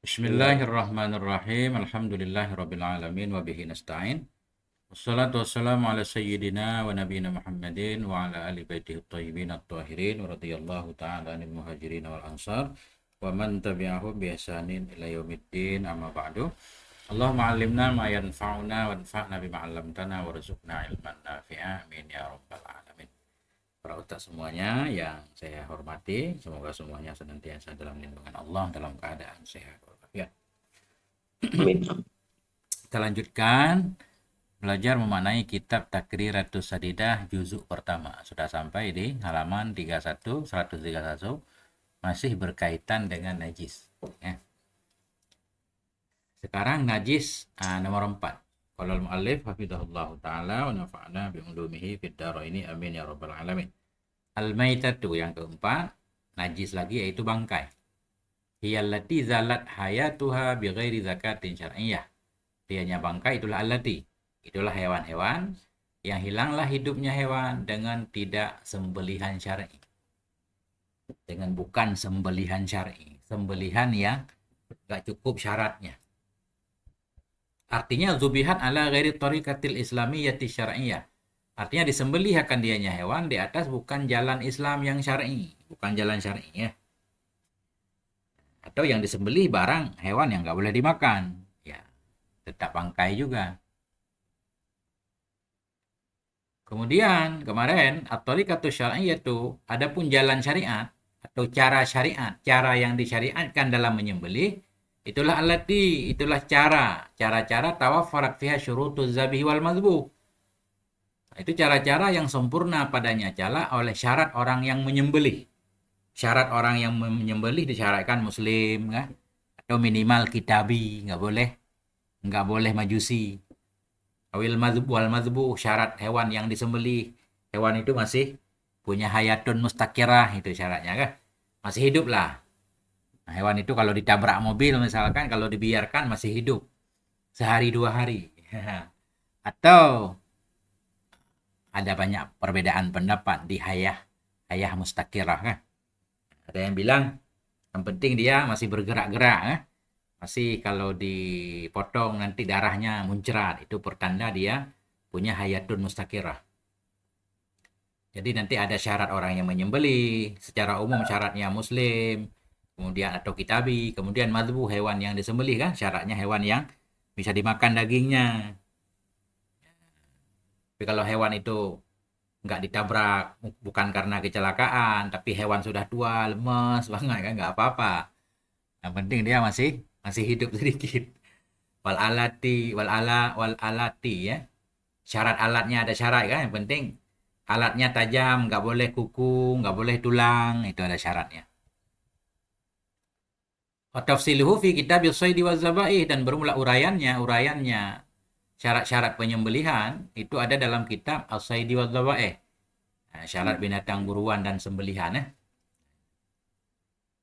Bismillah. Bismillahirrahmanirrahim. Alhamdulillahirabbil alamin wa bihi nasta'in. Wassalatu wassalamu ala sayyidina wa nabiyina Muhammadin wa ala ali baitihi thayyibin at-tahirin wa radhiyallahu ta'ala anil muhajirin wal ansar wa man tabi'ahum bi ihsanin ila yaumiddin amma ba'du. Allahumma 'allimna ma yanfa'una wanfa'na bima 'allamtana warzuqna ilman nafi'a amin ya rabbal alamin. Para ustaz semuanya yang saya hormati, semoga semuanya senantiasa dalam lindungan Allah dalam keadaan sehat walafiat. Amin. Kita lanjutkan belajar memaknai kitab Takriratus Sadidah juzuk pertama. Sudah sampai di halaman 31, 131, masih berkaitan dengan najis. Ya. Sekarang najis nomor 4. Qala al-muallif hafizahullahu taala wa nafa'na bi ulumihi fid dharaini amin ya rabbal alamin. Al-maitatu yang keempat, najis lagi yaitu bangkai. Hiyallati zalat hayatuha bi ghairi zakatin syar'iyyah. Dianya bangkai itulah allati. Itulah hewan-hewan yang hilanglah hidupnya hewan dengan tidak sembelihan syar'i. Dengan bukan sembelihan syar'i. Sembelihan yang gak cukup syaratnya. Artinya zubihat ala ghairi tariqatil islamiyyati syar'iyyah. Artinya disembelih akan dianya hewan di atas bukan jalan Islam yang syar'i, bukan jalan syar'i ya. Atau yang disembelih barang hewan yang nggak boleh dimakan, ya tetap bangkai juga. Kemudian kemarin at-tariqatu syar'iyyah itu adapun jalan syariat atau cara syariat, cara yang disyariatkan dalam menyembelih itulah allati, itulah cara-cara tawaffarat fiha syurutuz zabih wal mazbuh. Itu cara-cara yang sempurna padanya cala oleh syarat orang yang menyembelih. Syarat orang yang menyembelih disyaratkan muslim kan? Atau minimal kitabi, nggak boleh majusi. Awil mazbu wal mazbu, syarat hewan yang disembelih. Hewan itu masih punya hayatun mustakirah, itu syaratnya kan? Masih hidup lah. Nah, hewan itu kalau ditabrak mobil misalkan, kalau dibiarkan masih hidup. Sehari dua hari. Atau ada banyak perbedaan pendapat di hayah mustakirah kan? Ada yang bilang yang penting dia masih bergerak-gerak kan? Masih kalau dipotong nanti darahnya muncrat, itu pertanda dia punya hayatun mustakirah. Jadi nanti ada syarat orang yang menyembelih, secara umum syaratnya muslim, kemudian atau kitabi, kemudian madbu hewan yang disembelih kan, syaratnya hewan yang bisa dimakan dagingnya. Tapi kalau hewan itu nggak ditabrak, bukan karena kecelakaan, tapi hewan sudah tua, lemes banget kan, nggak apa-apa. Yang penting dia masih masih hidup sedikit. Wal alati ya. Syarat alatnya ada syarat kan, yang penting alatnya tajam, nggak boleh kuku, nggak boleh tulang, itu ada syaratnya. Tafsiluhu fi kitab as-sayd wa zabaih, dan bermula uraiannya syarat-syarat penyembelihan itu ada dalam kitab as-sayd wa zabaih. Nah, syarat binatang buruan dan sembelihan ya.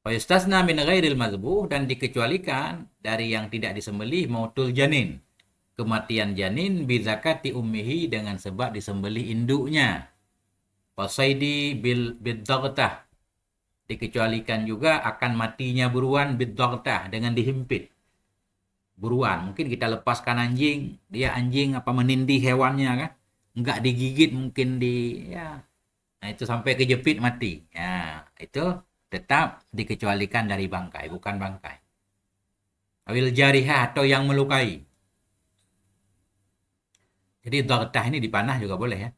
Wa yustasna min ghairil mazbuh, dan dikecualikan dari yang tidak disembelih mautul janin. Kematian janin bizakati ummihi, dengan sebab disembelih induknya. Wasaidi bil bidaghtah, dikecualikan juga akan matinya buruan bidaghtah, dengan dihimpit. Buruan, mungkin kita lepaskan anjing, dia anjing apa menindih hewannya kan? Enggak digigit mungkin ya. Nah, itu sampai kejepit mati. Ya, itu tetap dikecualikan dari bangkai, bukan bangkai. Awil jarihah, atau yang melukai. Jadi daghtah ini dipanah juga boleh ya.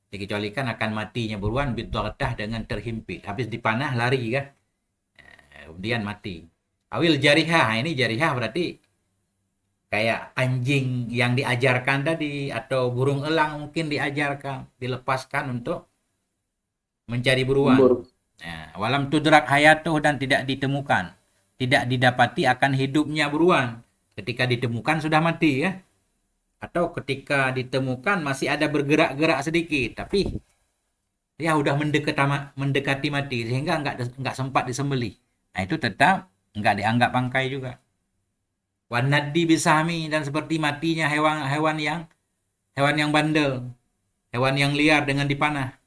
Dikecualikan akan matinya buruan bidaghtah, dengan terhimpit. Habis dipanah lari kan. Kemudian mati. Awil jarihah, ini jarihah berarti kayak anjing yang diajarkan tadi, atau burung elang mungkin diajarkan, dilepaskan untuk mencari buruan. Buruk. Nah, walam tudrak hayatuh, dan tidak ditemukan, tidak didapati akan hidupnya buruan. Ketika ditemukan sudah mati ya. Atau ketika ditemukan masih ada bergerak-gerak sedikit, tapi ya udah mendekati mati sehingga nggak sempat disembelih. Nah, itu tetap nggak dianggap bangkai juga. Wanadi bisahmi, dan seperti matinya hewan yang bandel, hewan yang liar dengan dipanah.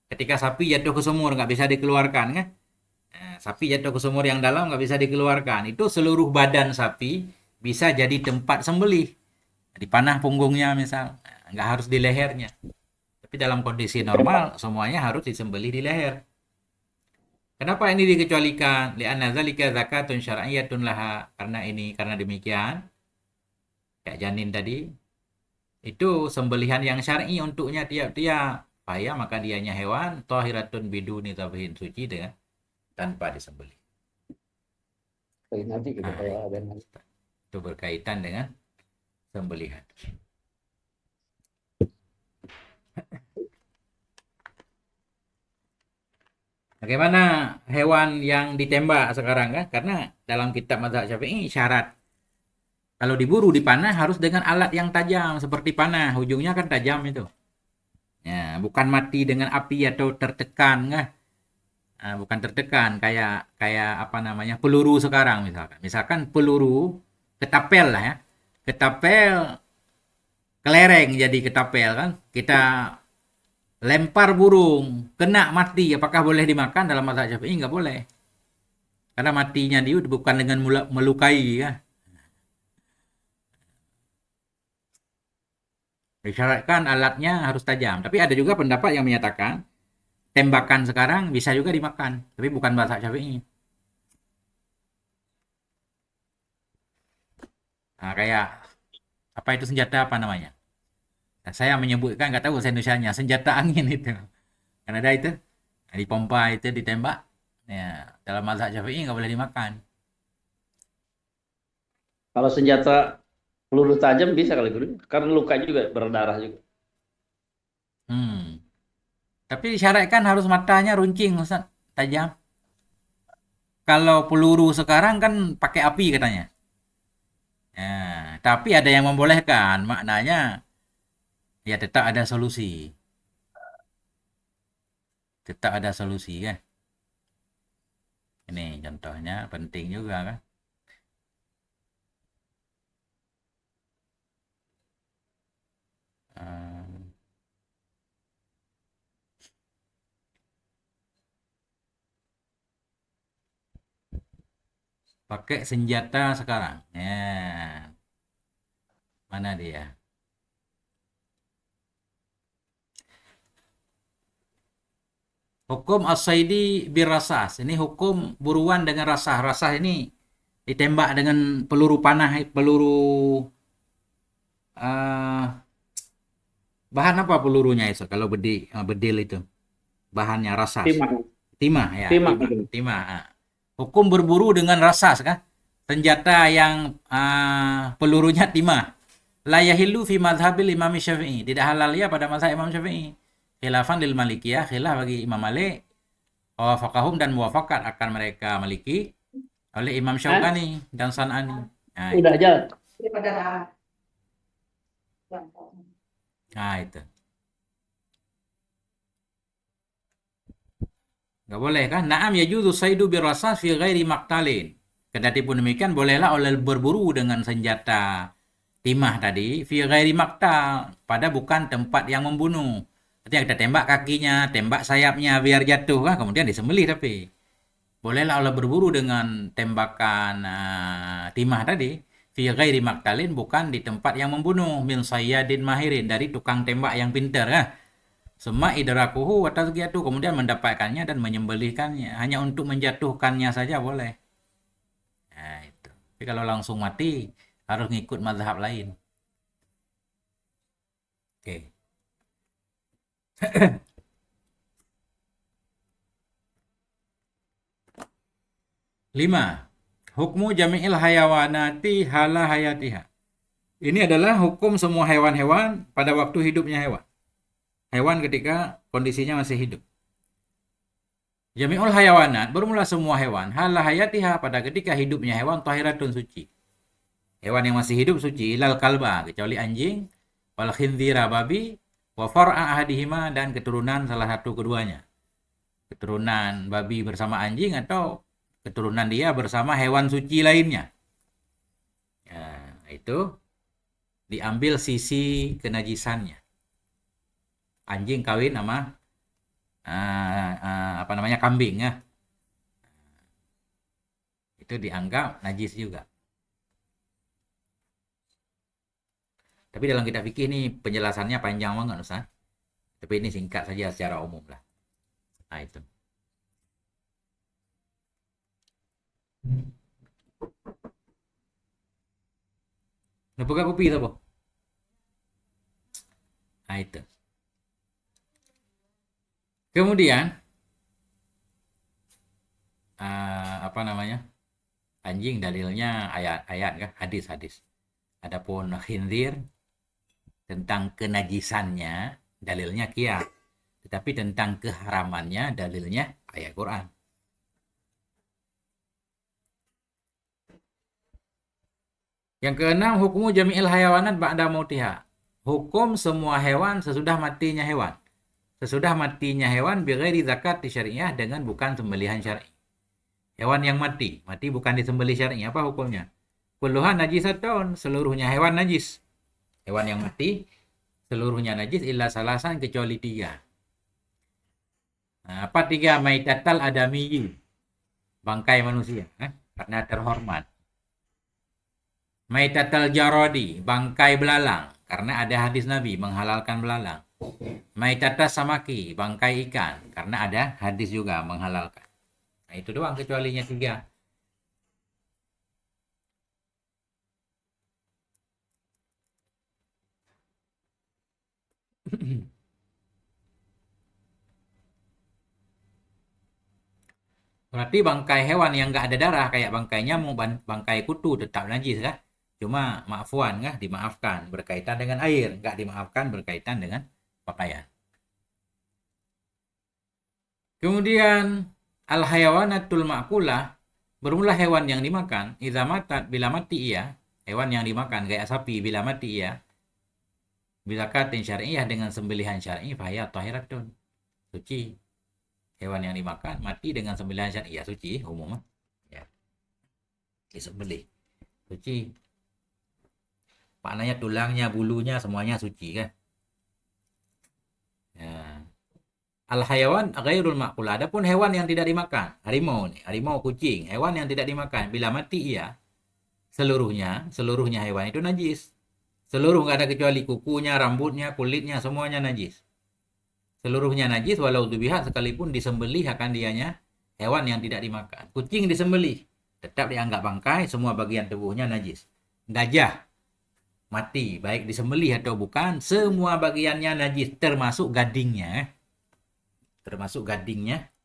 Ketika sapi jatuh ke sumur nggak bisa dikeluarkan kan? Nah, sapi jatuh ke sumur yang dalam nggak bisa dikeluarkan. Itu seluruh badan sapi bisa jadi tempat sembelih. Di panah punggungnya misal, nggak harus di lehernya. Tapi dalam kondisi normal semuanya harus disembelih di leher. Kenapa ini dikecualikan? Li'anna dzalika zakatun syar'iyyatun laha. Karena demikian, kayak janin tadi, itu sembelihan yang syar'i untuknya tiap-tiap. Supaya maka dianya hewan tahiratun biduni tabihin suci dengan tanpa disembelih. Nanti kita Nah, kalau ada nanti. itu berkaitan dengan sembelihan. Bagaimana hewan yang ditembak sekarang kan? Karena dalam kitab mazhab Syafi'i syarat kalau diburu dipanah harus dengan alat yang tajam seperti panah, ujungnya kan tajam itu. Ya, bukan mati dengan api atau tertekan kan? Nah, bukan tertekan kayak kayak apa namanya peluru sekarang misalkan. Misalkan peluru ketapel lah ya. Ketapel kelereng jadi ketapel kan. Kita lempar burung, kena mati, apakah boleh dimakan? Dalam mazhab Syafi'i nggak boleh. Karena matinya dia bukan dengan melukai ya. Disyaratkan alatnya harus tajam. Tapi ada juga pendapat yang menyatakan tembakan sekarang bisa juga dimakan, tapi bukan mazhab Syafi'i. Nah, kayak apa itu senjata apa namanya? Nah, saya menyebutkan nggak tahu saya Indonesianya senjata angin itu. Kan ada itu, nah, dipompa itu ditembak. Ya, dalam mazhab Syafi'i nggak boleh dimakan. Kalau senjata peluru tajam bisa kali guru, karena luka juga berdarah juga. Hmm. Tapi disyaratkan harus matanya runcing, Ustaz, tajam. Kalau peluru sekarang kan pakai api katanya. Ya, tapi ada yang membolehkan, maknanya ya tetap ada solusi. Tetap ada solusi kan. Ini contohnya penting juga kan. Eh, pakai senjata sekarang. Ya, mana dia? Hukum as-saidi birasas. Ini hukum buruan dengan rasah. Rasah ini ditembak dengan peluru panah, peluru eh bahan apa pelurunya itu? Kalau bedil itu. Bahannya rasas. Timah, Timah ya, timah timah, itu. timah. Ah. Hukum berburu dengan rasas kan? Senjata yang pelurunya timah. La yahillu fi madhabil Imam Syafi'i. Tidak halal ya pada mazhab Imam Syafi'i. Khilafan lil Malikiyah, khilaf bagi Imam Malik. Wafaqahum dan muwafakat akan mereka Maliki oleh Imam Hah? Syaukani dan San'ani. Nah itu. Udah jalan. Nah itu. Nggak boleh kan? Naam yajuzu saidu birasas fi ghairi maktalin. Kendati pun demikian, bolehlah oleh berburu dengan senjata timah tadi, fi ghairi maktal, pada bukan tempat yang membunuh. Artinya kita tembak kakinya, tembak sayapnya biar jatuh, kan? Kemudian disembelih tapi. Bolehlah oleh berburu dengan tembakan timah tadi, fi ghairi maktalin, bukan di tempat yang membunuh, min sayyadin mahirin, dari tukang tembak yang pintar, kan? Semua idrakuhu wa tazkiyatu, kemudian mendapatkannya dan menyembelihkannya. Hanya untuk menjatuhkannya saja boleh. Nah, itu. Tapi kalau langsung mati harus ngikut mazhab lain. Oke. 5. Hukmu jami'il hayawanati hala hayatiha. Ini adalah hukum semua hewan-hewan pada waktu hidupnya hewan. Hewan ketika kondisinya masih hidup. Jami'ul hayawanat, bermula semua hewan. Hala hayatiha, pada ketika hidupnya hewan, tahiratun suci. Hewan yang masih hidup suci, ilal kalba, kecuali anjing, wal khinzira babi, wa far'a ahadihima, dan keturunan salah satu keduanya. Keturunan babi bersama anjing atau keturunan dia bersama hewan suci lainnya. Ya, itu diambil sisi kenajisannya. Anjing kawin sama apa namanya kambing ya. itu dianggap najis juga. Tapi dalam kitab fikih ini penjelasannya panjang banget Ustaz. Tapi ini singkat saja secara umum lah. Nah itu. Udah buka kopi tu apa? Nah itu. Kemudian apa namanya? Anjing dalilnya ayat-ayat kan, hadis-hadis. Adapun khinzir tentang kenajisannya dalilnya qiyas. Tetapi tentang keharamannya dalilnya ayat Quran. Yang keenam, hukumu jami'il hayawanat ba'da mautiha. Hukum semua hewan sesudah matinya hewan. Sesudah matinya hewan bighairi zakat syariah dengan bukan sembelihan syar'i. Hewan yang mati bukan disembelih syar'i, apa hukumnya? Kulluhan najisatun, seluruhnya hewan najis. Hewan yang mati seluruhnya najis illa salasan kecuali 3. Nah, apa 3? Maitatal adamiyyi, bangkai manusia, karena terhormat. Maitatal jarodi, bangkai belalang, karena ada hadis Nabi menghalalkan belalang. Maitatas samaki, bangkai ikan, karena ada hadis juga menghalalkan. Nah, itu doang kecualinya 3. Berarti bangkai hewan yang nggak ada darah kayak bangkai nyamuk, bangkai kutu tetap najis kan? Cuma maafwan kan, dimaafkan berkaitan dengan air, nggak dimaafkan berkaitan dengan pakaian. Kemudian al hayawanatul ma'kulah, bermula hewan yang dimakan, idza matat, bila mati ia, hewan yang dimakan kayak sapi bila mati ia, bila katin syariah dengan sembelihan syar'i, fahaya tahiratun, suci. Hewan yang dimakan mati dengan sembelihan syar'i, ya suci umum ya, disembelih suci, maknanya tulangnya, bulunya semuanya suci kan ya. Al hayawan ghairul ma'kul, adapun hewan yang tidak dimakan, harimau nih, harimau, kucing, hewan yang tidak dimakan bila mati ia, seluruhnya hewan itu najis, seluruh, nggak ada kecuali kukunya, rambutnya, kulitnya, semuanya najis. Seluruhnya najis walau dubiha, sekalipun disembelih akan dianya hewan yang tidak dimakan. Kucing disembelih tetap dianggap bangkai, semua bagian tubuhnya najis. Gajah mati baik disembelih atau bukan, semua bagiannya najis termasuk gadingnya.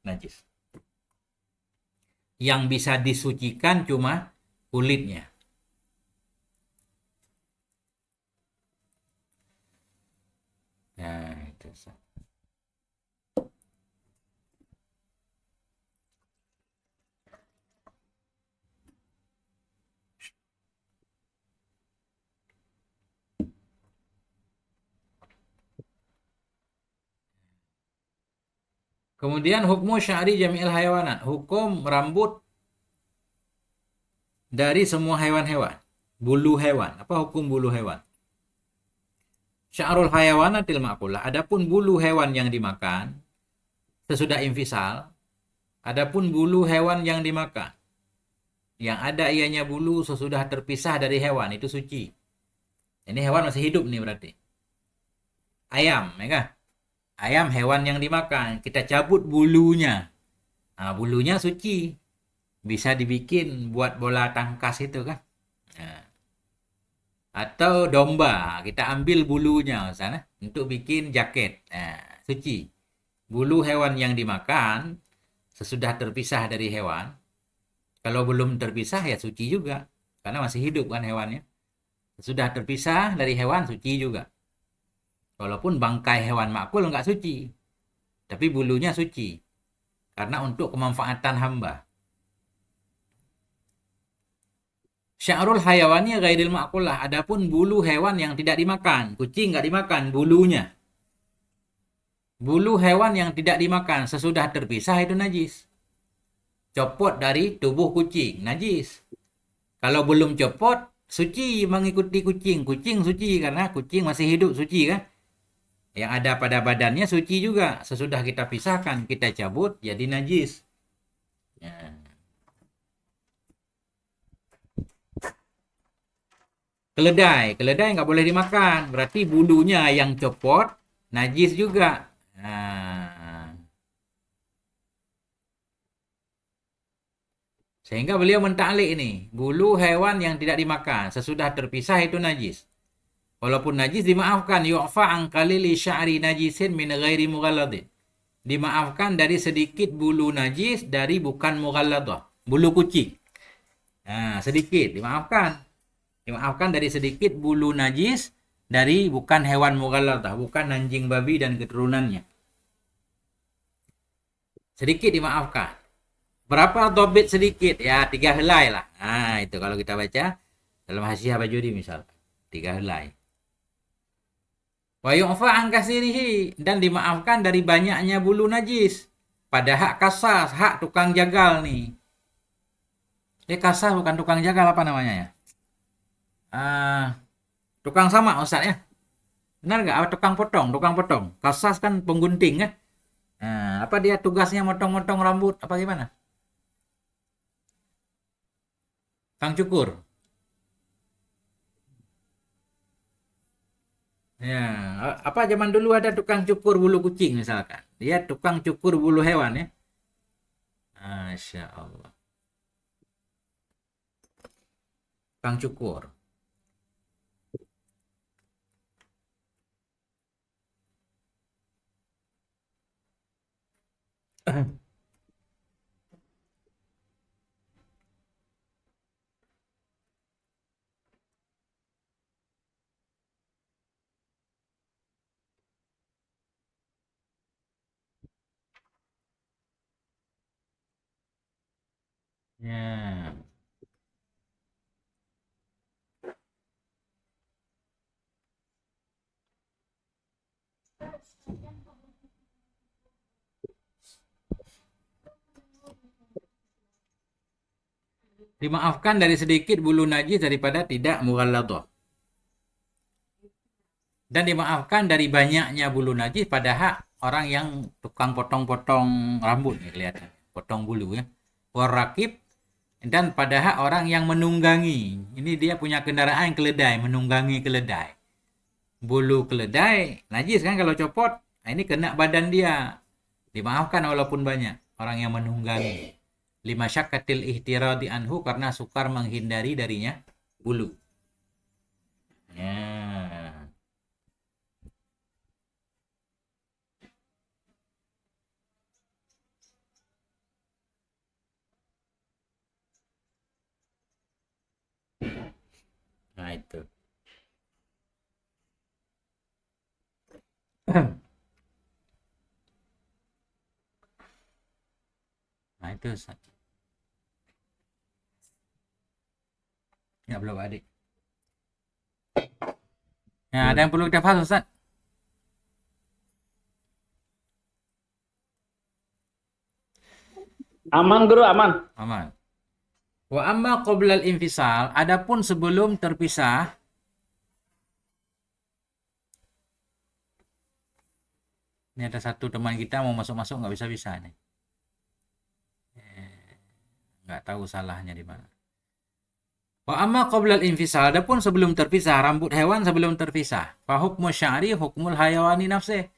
Najis. Yang bisa disucikan cuma kulitnya. Nah, itu. Kemudian hukmu sya'ri jami'il hayawanat, hukum rambut dari semua hewan-hewan. Bulu hewan, apa hukum bulu hewan? Sya'rul hayawanatil ma'kulah, adapun bulu hewan yang dimakan sesudah infisal, adapun bulu hewan yang dimakan yang ada ianya bulu sesudah terpisah dari hewan itu suci. Ini hewan masih hidup nih berarti. Ayam, ya kan? Ayam hewan yang dimakan, kita cabut bulunya. Nah, bulunya suci. Bisa dibikin buat bola tangkas itu kan. Nah. Atau domba, kita ambil bulunya sana untuk bikin jaket. Nah, suci. Bulu hewan yang dimakan sesudah terpisah dari hewan, kalau belum terpisah ya suci juga, karena masih hidup kan hewannya. Sesudah terpisah dari hewan suci juga. Walaupun bangkai hewan makul nggak suci, tapi bulunya suci, karena untuk kemanfaatan hamba. Sya'rul hayawani ghairil ma'kulah, adapun bulu hewan yang tidak dimakan, kucing nggak dimakan bulunya. Bulu hewan yang tidak dimakan sesudah terpisah itu najis. Copot dari tubuh kucing, najis. Kalau belum copot, suci mengikuti kucing. Kucing suci karena kucing masih hidup, suci kan? Yang ada pada badannya suci juga. Sesudah kita pisahkan, kita cabut, jadi najis. Ya. Keledai nggak boleh dimakan. Berarti bulunya yang copot, najis juga. Nah, sehingga beliau mentaklik ini. Bulu hewan yang tidak dimakan. Sesudah terpisah itu najis. Walaupun najis dimaafkan. Yu'fa an qalili sya'ri najisin min ghairi mughalladin. Dimaafkan dari sedikit bulu najis dari bukan mughalladah. Bulu kucing. Nah, sedikit dimaafkan. Dimaafkan dari sedikit bulu najis dari bukan hewan mughalladah, bukan anjing babi dan keturunannya. Sedikit dimaafkan. Berapa dobit sedikit? Ya, 3 helai lah. Nah, itu kalau kita baca dalam Hasyiah Bajuri misal. 3 helai. Wa yu'fa an kasirihi, dan dimaafkan dari banyaknya bulu najis. Pada hak kasas, hak tukang jagal nih. Kasas bukan tukang jagal, apa namanya ya? Tukang sama Ustaz ya. Benar nggak? Tukang potong, tukang potong. Kasas kan penggunting kan? Nah, apa dia tugasnya motong-motong rambut apa gimana? Tukang cukur. Ya, apa zaman dulu ada tukang cukur bulu kucing misalkan. Dia tukang cukur bulu hewan ya. Masya Allah. Tukang cukur. Ya. Dimaafkan dari sedikit bulu najis daripada tidak mughalladah. Dan dimaafkan dari banyaknya bulu najis pada hak orang yang tukang potong-potong rambut nih kelihatan. Potong bulu ya. Warakib, dan pada hak orang yang menunggangi. Ini dia punya kendaraan keledai, menunggangi keledai. Bulu keledai najis kan kalau copot. Nah, ini kena badan dia. Dimaafkan walaupun banyak orang yang menunggangi. Lima syakkatil ihtiradi anhu, karena sukar menghindari darinya bulu. Ya. Nah itu. Nah itu Ustaz. Ya belum adik. Ya, ada yang perlu kita bahas Ustaz? Aman guru, aman. Aman. Wa amma qoblal infisal, adapun sebelum terpisah, ini ada satu teman kita mau masuk-masuk nggak bisa-bisa nih. Nggak tahu salahnya di mana. Wa amma qoblal infisal, adapun sebelum terpisah, rambut hewan sebelum terpisah. Fa hukmu sya'ri hukmul hayawani nafsih.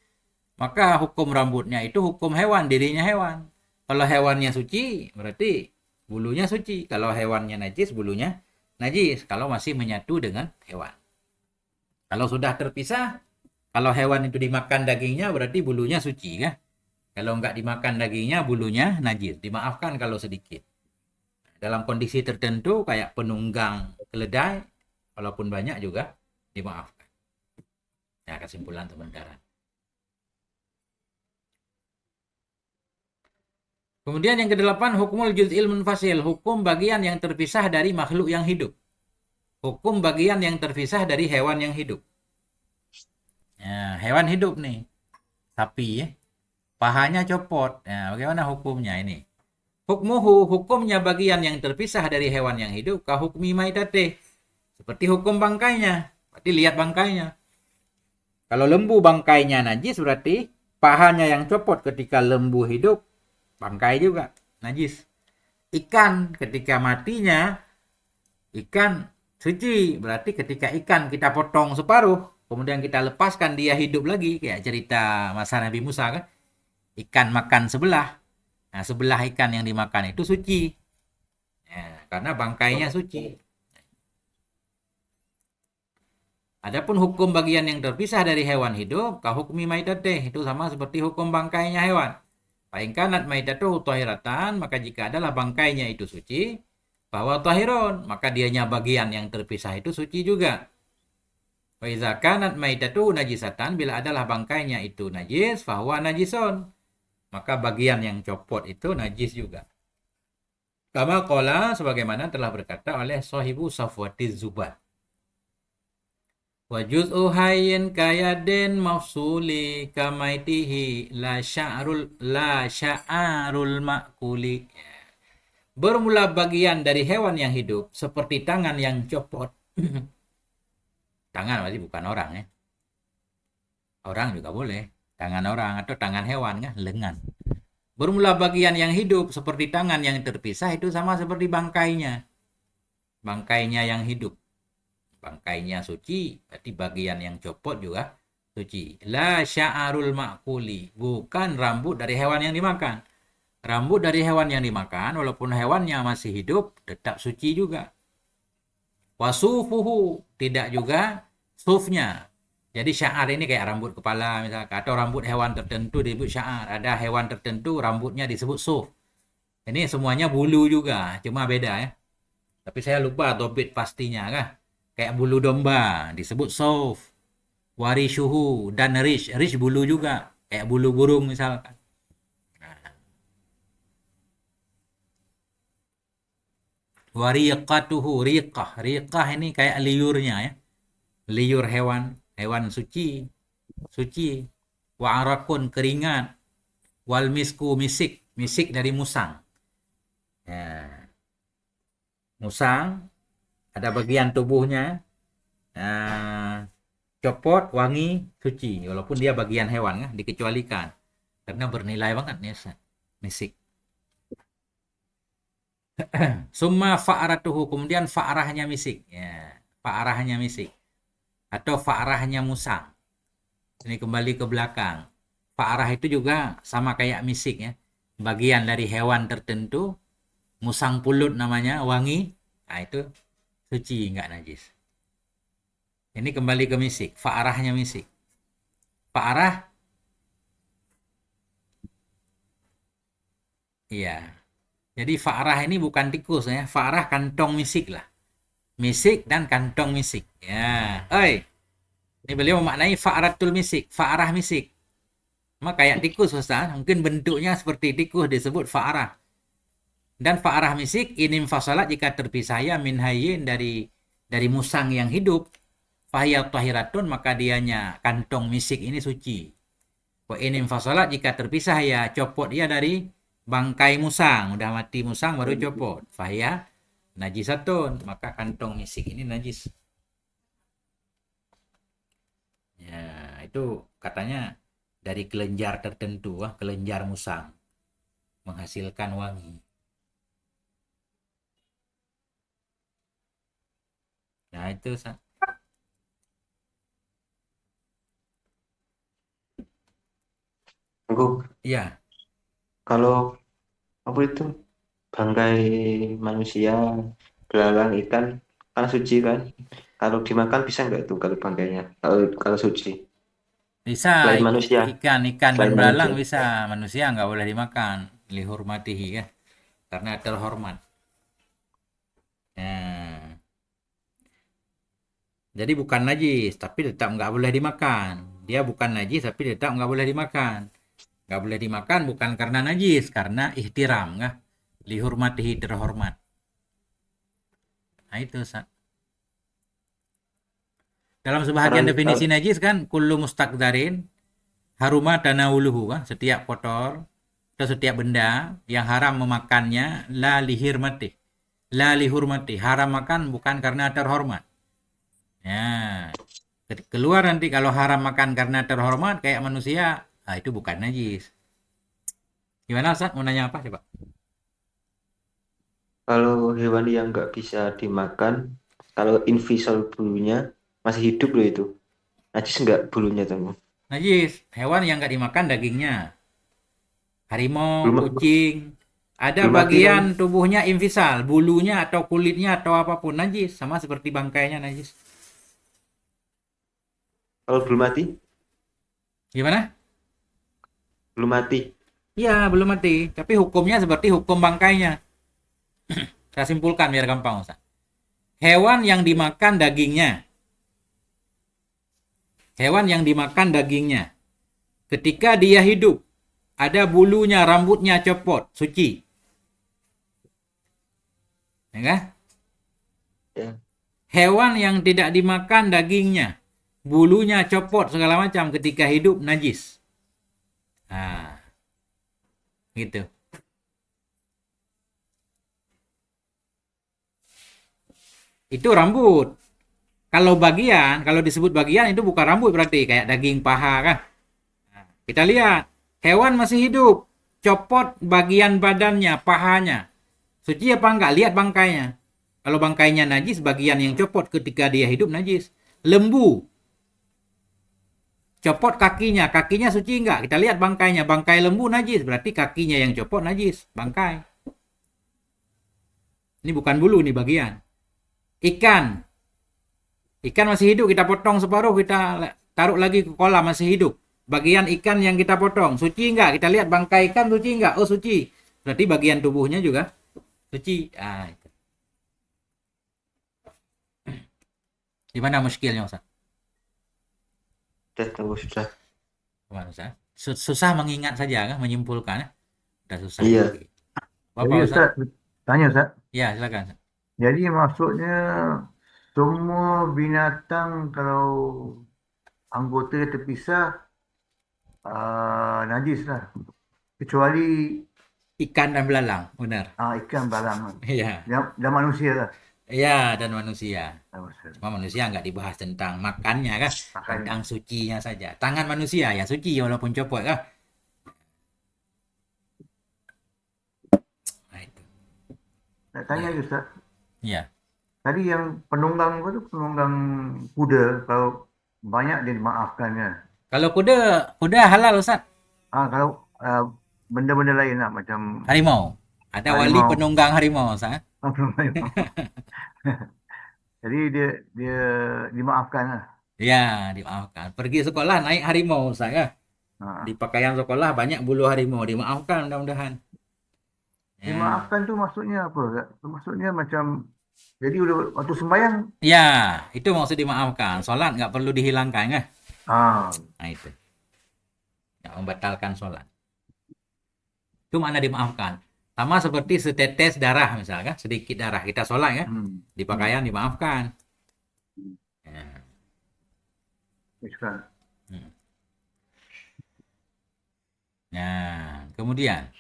Maka hukum rambutnya itu hukum hewan, dirinya hewan. Kalau hewannya suci, berarti bulunya suci. Kalau hewannya najis, bulunya najis. Kalau masih menyatu dengan hewan. Kalau sudah terpisah, kalau hewan itu dimakan dagingnya, berarti bulunya suci kan? Kalau nggak dimakan dagingnya, bulunya najis. Dimaafkan kalau sedikit. Dalam kondisi tertentu, kayak penunggang keledai, walaupun banyak juga dimaafkan. Nah, kesimpulan sementara. Kemudian yang kedelapan, hukmul juz'il munfasil, hukum bagian yang terpisah dari makhluk yang hidup. Hukum bagian yang terpisah dari hewan yang hidup. Ya, hewan hidup nih, sapi ya, pahanya copot. Nah, bagaimana hukumnya ini? Hukmuhu, hukumnya bagian yang terpisah dari hewan yang hidup, kahukmi maitate, seperti hukum bangkainya. Berarti lihat bangkainya. Kalau lembu bangkainya najis, berarti pahanya yang copot ketika lembu hidup, bangkai juga najis. Ikan ketika matinya, ikan Suci. Berarti ketika ikan kita potong separuh, kemudian kita lepaskan dia hidup lagi, kayak cerita masa Nabi Musa kan. Ikan makan sebelah. Nah, sebelah ikan yang dimakan itu suci. Ya, karena bangkainya suci. Adapun hukum bagian yang terpisah dari hewan hidup, kahukmi maitateh, itu sama seperti hukum bangkainya hewan. Paling kanat maitatuhu tahiratan, maka jika adalah bangkainya itu suci, bahwa tahirun, maka dianya bagian yang terpisah itu suci juga. Wa iza kanat maitatuhu najisatan, bila adalah bangkainya itu najis, bahwa najison, maka bagian yang copot itu najis juga. Kama qala, sebagaimana telah berkata oleh sahibu Safwatiz Zubat. Wa juz'u hayyin kayadin mafsuli kamaitihi la sya'arul ma'kuli. Bermula bagian dari hewan yang hidup seperti tangan yang copot. Tangan berarti bukan orang ya. Orang juga boleh. Tangan orang atau tangan hewan ya, lengan. Bermula bagian yang hidup seperti tangan yang terpisah itu sama seperti bangkainya. Bangkainya yang hidup. Bangkainya suci, berarti bagian yang copot juga suci. La sya'arul ma'kuli, bukan rambut dari hewan yang dimakan. Rambut dari hewan yang dimakan, walaupun hewannya masih hidup, tetap suci juga. Wasufuhu, tidak juga sufnya. Jadi sya'ar ini kayak rambut kepala misalkan, atau rambut hewan tertentu disebut sya'ar. Ada hewan tertentu rambutnya disebut suf. Ini semuanya bulu juga, cuma beda ya. Tapi saya lupa topik pastinya kah. Kayak bulu domba disebut suf. Warishuhu dan rish. Rish bulu juga, kayak bulu burung misalkan. Wariqatuhu, riqah. Riqah ini kayak liurnya ya. Liur hewan, hewan suci, suci. Wa arakun, keringat. Wal misku, misik, misik dari musang. Ya, musang ada bagian tubuhnya copot, wangi, suci. Walaupun dia bagian hewan kan, dikecualikan. Karena bernilai banget nih, misik. Summa fa'aratuhu, kemudian fa'arahnya misik. Ya, fa'arahnya misik. Atau fa'arahnya musang. Ini kembali ke belakang. Fa'arah itu juga sama kayak misik ya. Bagian dari hewan tertentu, musang pulut namanya, wangi. Nah itu suci, nggak najis. Ini kembali ke misik. Fa'arahnya misik. Fa'arah, iya. Jadi fa'arah ini bukan tikus ya. Fa'arah kantong misik lah. Misik dan kantong misik. Ya, oi. Ini beliau memaknai fa'aratul misik, fa'arah misik. Maka kayak tikus Ustaz, mungkin bentuknya seperti tikus disebut fa'arah. Dan fa'arah misik ini fasalat jika terpisah ya min hayyin dari musang yang hidup. Fahiyat tahiratun, maka dianya kantong misik ini suci. Wa ini fasalat jika terpisah ya copot dia dari bangkai musang, udah mati musang baru copot. Fahiyat najisatun, maka kantong misik ini najis. Ya, itu katanya dari kelenjar tertentu, kelenjar musang menghasilkan wangi. Nah, itu Aku ya, kalau apa itu bangkai manusia, belalang ikan kan suci kan? Kalau dimakan bisa nggak tuh kalau bangkainya? Kalau suci bisa selain manusia, ikan dan selain belalang manusia. bisa, manusia nggak boleh dimakan, lihurmatihi ya, karena terhormat. Ya. Jadi bukan najis, tapi tetap nggak boleh dimakan. Dia bukan najis, tapi tetap nggak boleh dimakan. Nggak boleh dimakan bukan karena najis, karena ihtiram, nggak? Lihurmatihi, terhormat. Nah itu, dalam sebahagian Orang definisi najis kan, kullu mustaqdarin, haruma tanawuluhu, kan? Setiap kotor, atau setiap benda yang haram memakannya, la lihirmati. La lihurmati, haram makan bukan karena terhormat. Ya, keluar nanti kalau haram makan karena terhormat kayak manusia, nah itu bukan najis. Gimana Ustaz? Mau nanya apa coba? kalau hewan yang nggak bisa dimakan Kalau invisol bulunya masih hidup loh itu. Najis nggak bulunya tuh? Najis. Hewan yang nggak dimakan dagingnya. Harimau, Belum kucing. Ada belum mati kan? bagian tubuhnya invisal, bulunya atau kulitnya atau apapun najis, sama seperti bangkainya najis. Kalau belum mati, Gimana? belum mati. Iya, belum mati, tapi hukumnya seperti hukum bangkainya. Saya simpulkan biar gampang, Ustaz. Hewan yang dimakan dagingnya. Hewan yang dimakan dagingnya. Ketika dia hidup, ada bulunya, rambutnya copot, suci. Ya kan? Ya. Hewan yang tidak dimakan dagingnya, bulunya copot segala macam ketika hidup najis. Nah, gitu. Itu rambut. Kalau disebut bagian itu bukan rambut berarti kayak daging paha kan. Nah, kita lihat, hewan masih hidup, copot bagian badannya, pahanya. Suci apa enggak? Lihat bangkainya. Kalau bangkainya najis, bagian yang copot ketika dia hidup najis. Lembu, copot kakinya, kakinya suci enggak? Kita lihat bangkainya, bangkai lembu najis, berarti kakinya yang copot najis, bangkai. Ini bukan bulu nih bagian. Ikan, ikan masih hidup, kita potong separuh, kita taruh lagi ke kolam, masih hidup. Bagian ikan yang kita potong, suci enggak? Kita lihat bangkai ikan suci enggak? Oh suci. Berarti bagian tubuhnya juga suci. Ah, itu. Gimana muskilnya Ustaz? Sudah. Gimana Ustaz? Susah mengingat saja kan, menyimpulkan. Udah susah. Iya. Jadi Bapak Ustaz? Ustaz, tanya Ustaz. Ya, silakan. Jadi maksudnya semua binatang kalau anggota terpisah najis lah. Kecuali Ikan dan belalang, benar. ikan barang. Iya. Dan manusia lah. Iya, dan manusia. Ah, Ustaz. Cuma manusia nggak dibahas tentang makannya kan, Makannya. tentang sucinya saja. Tangan manusia ya suci walaupun copot kan. Nah, itu. Nak tanya je Ustaz. Iya. Tadi yang penunggang tu penunggang kuda kalau banyak dia dimaafkan kan. Kalau kuda halal Ustaz. Kalau benda-benda lain lah macam Harimau. Ada wali Harimau. penunggang harimau Ustaz. Jadi dia dimaafkan lah. Ya, dimaafkan. Pergi sekolah naik harimau Ustaz kan. Ha. Di pakaian sekolah banyak bulu harimau, dimaafkan mudah-mudahan. Ya. Dimaafkan tu maksudnya apa? Maksudnya macam jadi udah waktu sembahyang. Ya, itu maksud dimaafkan. Sholat nggak perlu dihilangkan kan? Nah itu. Nggak membatalkan sholat. Itu mana dimaafkan. Sama seperti setetes darah misalkan, sedikit darah. Kita sholat kan? Di pakaian dimaafkan. Ya. Sekarang. Nah, kemudian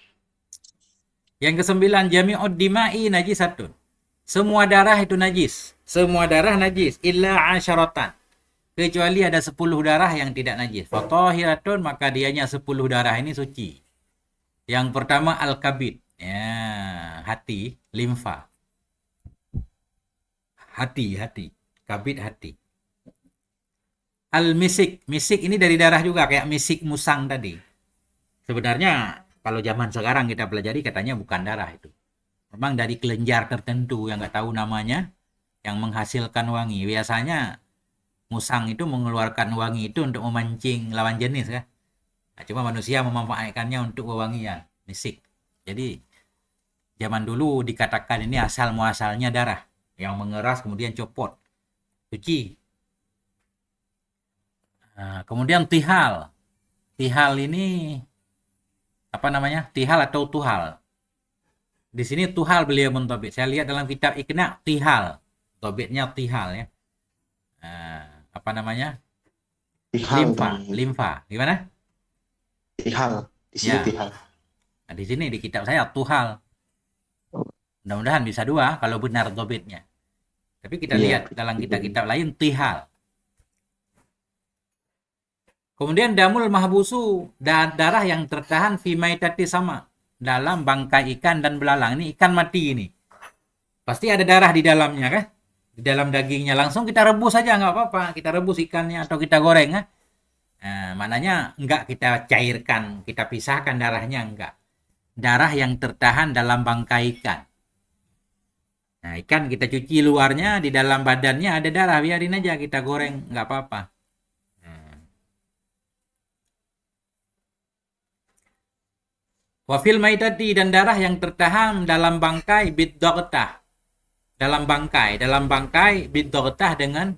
yang ke-9, jami'ud dima'i najisatun. Semua darah itu najis. Semua darah najis illa asyaratan. Kecuali ada 10 darah yang tidak najis. Fatahiratun, maka dianya 10 darah ini suci. Yang pertama al-kabid. Ya, hati, limfa. Hati. Kabid hati. Al-misik. Misik ini dari darah juga kayak misik musang tadi. Sebenarnya kalau zaman sekarang kita pelajari katanya bukan darah itu. Memang dari kelenjar tertentu yang nggak tahu namanya yang menghasilkan wangi. Biasanya musang itu mengeluarkan wangi itu untuk memancing lawan jenis kan. Nah, cuma manusia memanfaatkannya untuk wewangian, misik. Jadi zaman dulu dikatakan ini asal muasalnya darah yang mengeras kemudian copot. Suci. Nah, kemudian tihal. Tihal ini apa namanya? Tihal atau tuhal. Di sini tuhal beliau mentobit. Saya lihat dalam kitab Iqna tihal. Tobitnya tihal ya. Apa namanya? Tihal. Limfa. Gimana? Tihal. Di sini Ya. tihal. Nah, di sini di kitab saya tuhal. Mudah-mudahan bisa dua kalau benar tobitnya. Tapi kita lihat dalam kitab-kitab lain tihal. Kemudian damul mahbusu, darah yang tertahan fi maitati sama, dalam bangkai ikan dan belalang. Ini ikan mati ini. Pasti ada darah di dalamnya kan? Di dalam dagingnya langsung kita rebus saja nggak apa-apa. Kita rebus ikannya atau kita goreng. Nah, maknanya nggak kita cairkan, kita pisahkan darahnya enggak. Darah yang tertahan dalam bangkai ikan. Nah, ikan kita cuci luarnya, di dalam badannya ada darah, biarin aja kita goreng, nggak apa-apa. Nah. Wafil maitati, dan darah yang tertahan dalam bangkai bidogtah. Dalam bangkai bidogtah dengan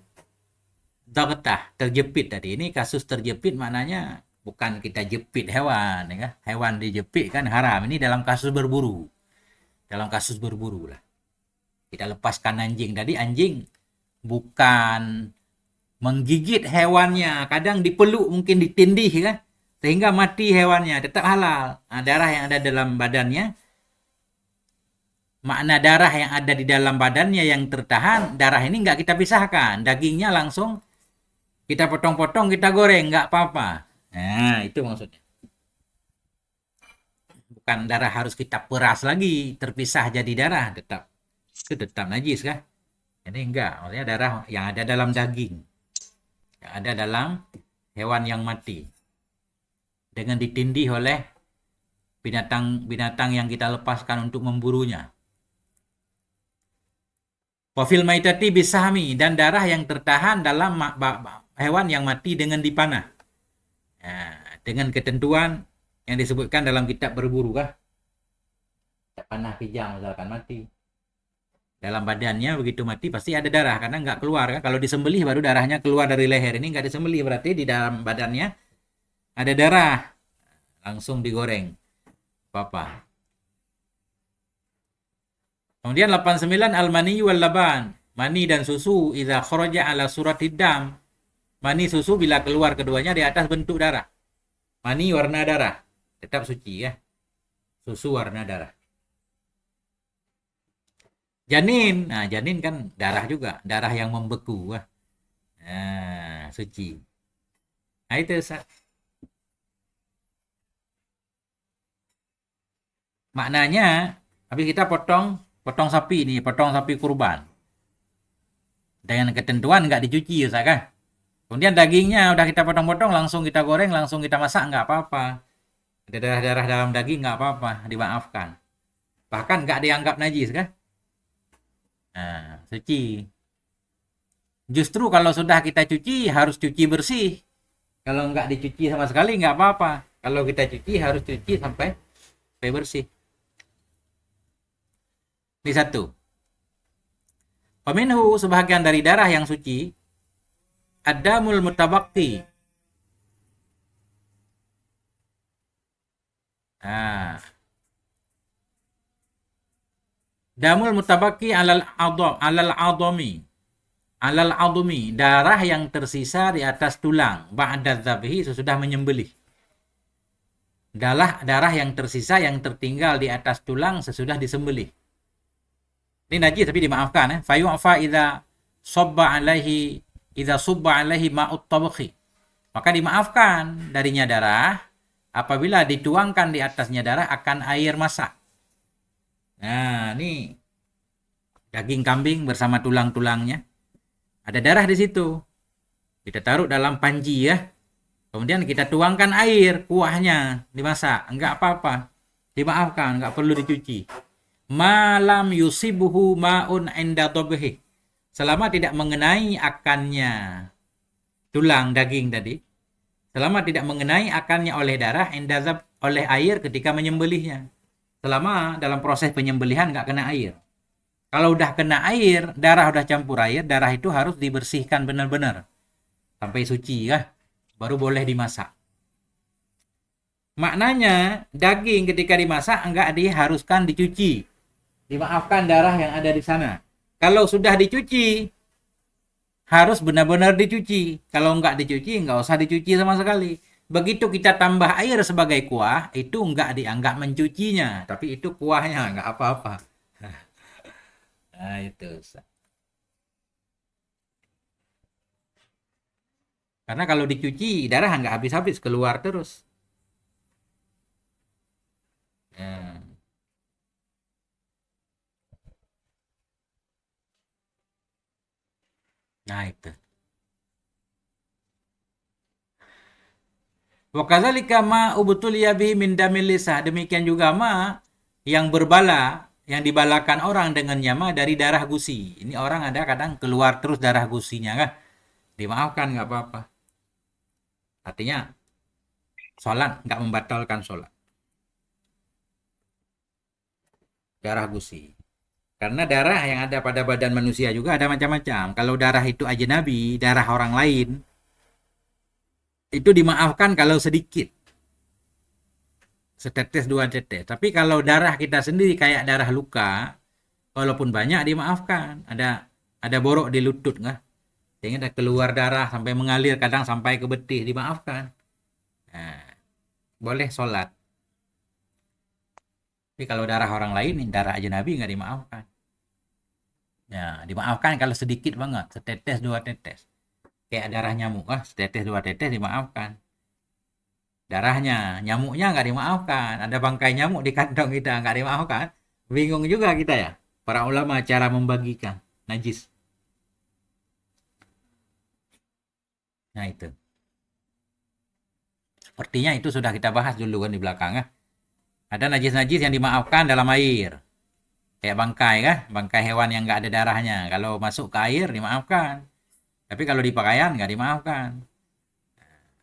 dogtah, terjepit tadi. Ini kasus terjepit maknanya bukan kita jepit hewan, ya. Hewan dijepit kan haram. Ini dalam kasus berburu. Dalam kasus berburu lah. Kita lepaskan anjing. Tadi anjing bukan menggigit hewannya. Kadang dipeluk, mungkin ditindih kan. Sehingga mati hewannya. Tetap halal. Nah, darah yang ada dalam badannya. Makna darah yang ada di dalam badannya yang tertahan. Darah ini nggak kita pisahkan. Dagingnya langsung kita potong-potong, kita goreng. Nggak apa-apa. Nah, itu maksudnya. Bukan darah harus kita peras lagi. Terpisah jadi darah. Itu tetap najis kan? Ini enggak, maksudnya darah yang ada dalam daging, yang ada dalam hewan yang mati, dengan ditindih oleh binatang-binatang yang kita lepaskan untuk memburunya. Wafil maitati bisahmi, dan darah yang tertahan dalam hewan yang mati dengan dipanah. Nah, dengan ketentuan yang disebutkan dalam kitab berburu kah? Panah kijang misalkan mati. Dalam badannya begitu mati pasti ada darah karena nggak keluar kan. Kalau disembelih baru darahnya keluar dari leher. Ini nggak disembelih berarti di dalam badannya ada darah. Langsung digoreng. Apa-apa. Kemudian 89 al-mani wal laban. Mani dan susu idza kharaja ala suratid dam. Mani susu bila keluar keduanya di atas bentuk darah. Mani warna darah. Tetap suci ya. Susu warna darah. Janin, nah janin kan darah juga, darah yang membeku, nah suci. Nah itu maknanya, habis kita potong sapi nih, potong sapi kurban. Dengan ketentuan nggak dicuci, kan? Kemudian dagingnya udah kita potong-potong, langsung kita goreng, langsung kita masak, nggak apa-apa. Ada darah-darah dalam daging nggak apa-apa, dimaafkan. Bahkan nggak dianggap najis, kan? Nah, suci. Justru kalau sudah kita cuci harus cuci bersih. Kalau nggak dicuci sama sekali nggak apa-apa. Kalau kita cuci harus cuci sampai bersih. Ini satu. Peminhu, sebahagian dari darah yang suci. Adamul mutabakti. Nah. Damul mutabaki alal adami, darah yang tersisa di atas tulang ba'da dzabhi, sesudah menyembelih. Darah yang tersisa yang tertinggal di atas tulang sesudah disembelih. Ini najis tapi dimaafkan, fayu'fa idza subba alaihi ma'ut tabakhi. Maka dimaafkan darinya darah apabila dituangkan di atasnya darah akan air masak. Nah, ini daging kambing bersama tulang-tulangnya. Ada darah di situ. Kita taruh dalam panci ya. Kemudian kita tuangkan air, kuahnya dimasak. Enggak apa-apa. Dimaafkan, enggak perlu dicuci. Malam yusibuhu ma'un inda dhabhi. Selama tidak mengenai akannya tulang daging tadi. Selama tidak mengenai akannya oleh darah, oleh air ketika menyembelihnya. Selama dalam proses penyembelihan nggak kena air. Kalau udah kena air, darah udah campur air, darah itu harus dibersihkan benar-benar. Sampai suci ya, baru boleh dimasak. Maknanya, daging ketika dimasak nggak diharuskan dicuci. Dimaafkan darah yang ada di sana. Kalau sudah dicuci, harus benar-benar dicuci. Kalau nggak dicuci, nggak usah dicuci sama sekali. Begitu kita tambah air sebagai kuah, itu nggak dianggap mencucinya, tapi itu kuahnya, nggak apa-apa. Nah, itu. Karena kalau dicuci, darah nggak habis-habis, keluar terus. Nah. Nah, itu. Wa kadzalika ma ubtuliya bihi min damil lisah. Demikian juga ma yang berbala, yang dibalakan orang dengannya ma dari darah gusi. Ini orang ada kadang keluar terus darah gusinya kan. Dimaafkan nggak apa-apa. Artinya sholat nggak membatalkan sholat. Darah gusi. Karena darah yang ada pada badan manusia juga ada macam-macam. Kalau darah itu ajnabi, darah orang lain, itu dimaafkan kalau sedikit. Setetes dua tetes. Tapi kalau darah kita sendiri kayak darah luka, walaupun banyak dimaafkan. Ada borok di lutut nggak? Sehingga ada keluar darah sampai mengalir, kadang sampai ke betih, dimaafkan. Nah, boleh sholat. Tapi kalau darah orang lain, darah ajnabi nggak dimaafkan. Ya, dimaafkan kalau sedikit banget, setetes dua tetes. Kayak darah nyamuk, setetes dua tetes dimaafkan. Darahnya, nyamuknya nggak dimaafkan. Ada bangkai nyamuk di kantong kita nggak dimaafkan. Bingung juga kita ya. Para ulama cara membagikan najis. Nah itu. Sepertinya itu sudah kita bahas dulu kan di belakang ya. Ada najis-najis yang dimaafkan dalam air. Kayak bangkai kan, bangkai hewan yang nggak ada darahnya. Kalau masuk ke air dimaafkan. Tapi kalau di pakaian nggak dimaafkan.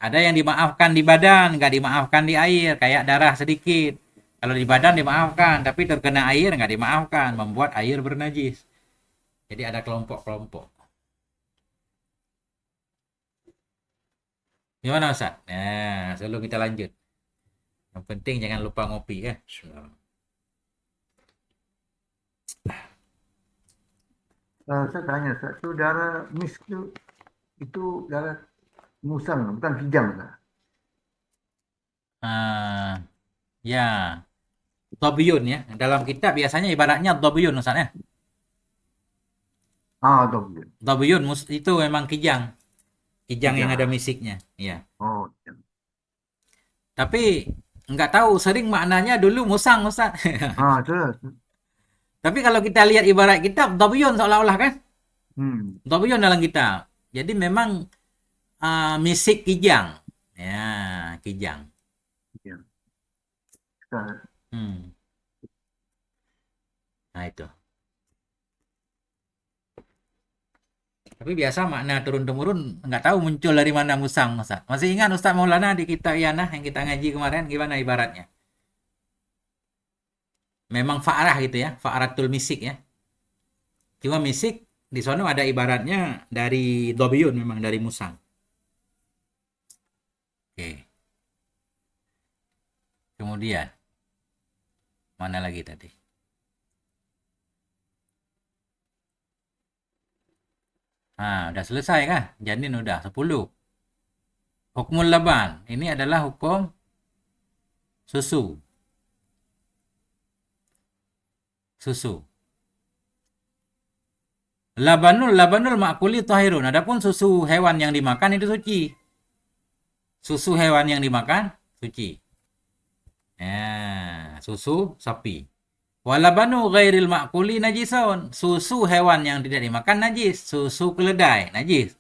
Ada yang dimaafkan di badan, nggak dimaafkan di air. Kayak darah sedikit. Kalau di badan dimaafkan, tapi terkena air nggak dimaafkan. Membuat air bernajis. Jadi ada kelompok-kelompok. Gimana Ustaz? Nah, sebelum kita lanjut. Yang penting jangan lupa ngopi ya. Saya tanya, Ustaz, itu darah misk itu darah musang, bukan kijang, Ustaz. Ya, Dobiyun ya. Dalam kitab biasanya ibaratnya Dobiyun Ustaz ya. Dobiyun. Dobiyun itu memang kijang. Kijang yang Kijang. ada misiknya. Ya. Oh, Tapi nggak tahu, sering maknanya dulu musang Ustaz. itu. Tapi kalau kita lihat ibarat kitab, Dobiyun seolah-olah kan. Dobiyun dalam kitab. Jadi memang misik kijang. Ya, kijang. Ustaz. Nah itu. Tapi biasa makna turun-temurun nggak tahu muncul dari mana musang Ustaz. Masih ingat Ustaz Maulana di kitab Iyanah yang kita ngaji kemarin gimana ibaratnya? Memang fa'rah gitu ya, fa'ratul misik ya. Cuma misik di sono ada ibaratnya dari Dobiyun, memang dari musang. Oke. Kemudian mana lagi tadi? Udah selesai kah? Janin udah 10. Hukmul laban. Ini adalah hukum susu. Susu. Labanul ma'kuli tahirun. Adapun susu hewan yang dimakan itu suci. Susu hewan yang dimakan suci. Susu sapi. Walabanu ghairil ma'kuli najisun. Susu hewan yang tidak dimakan najis. Susu keledai najis.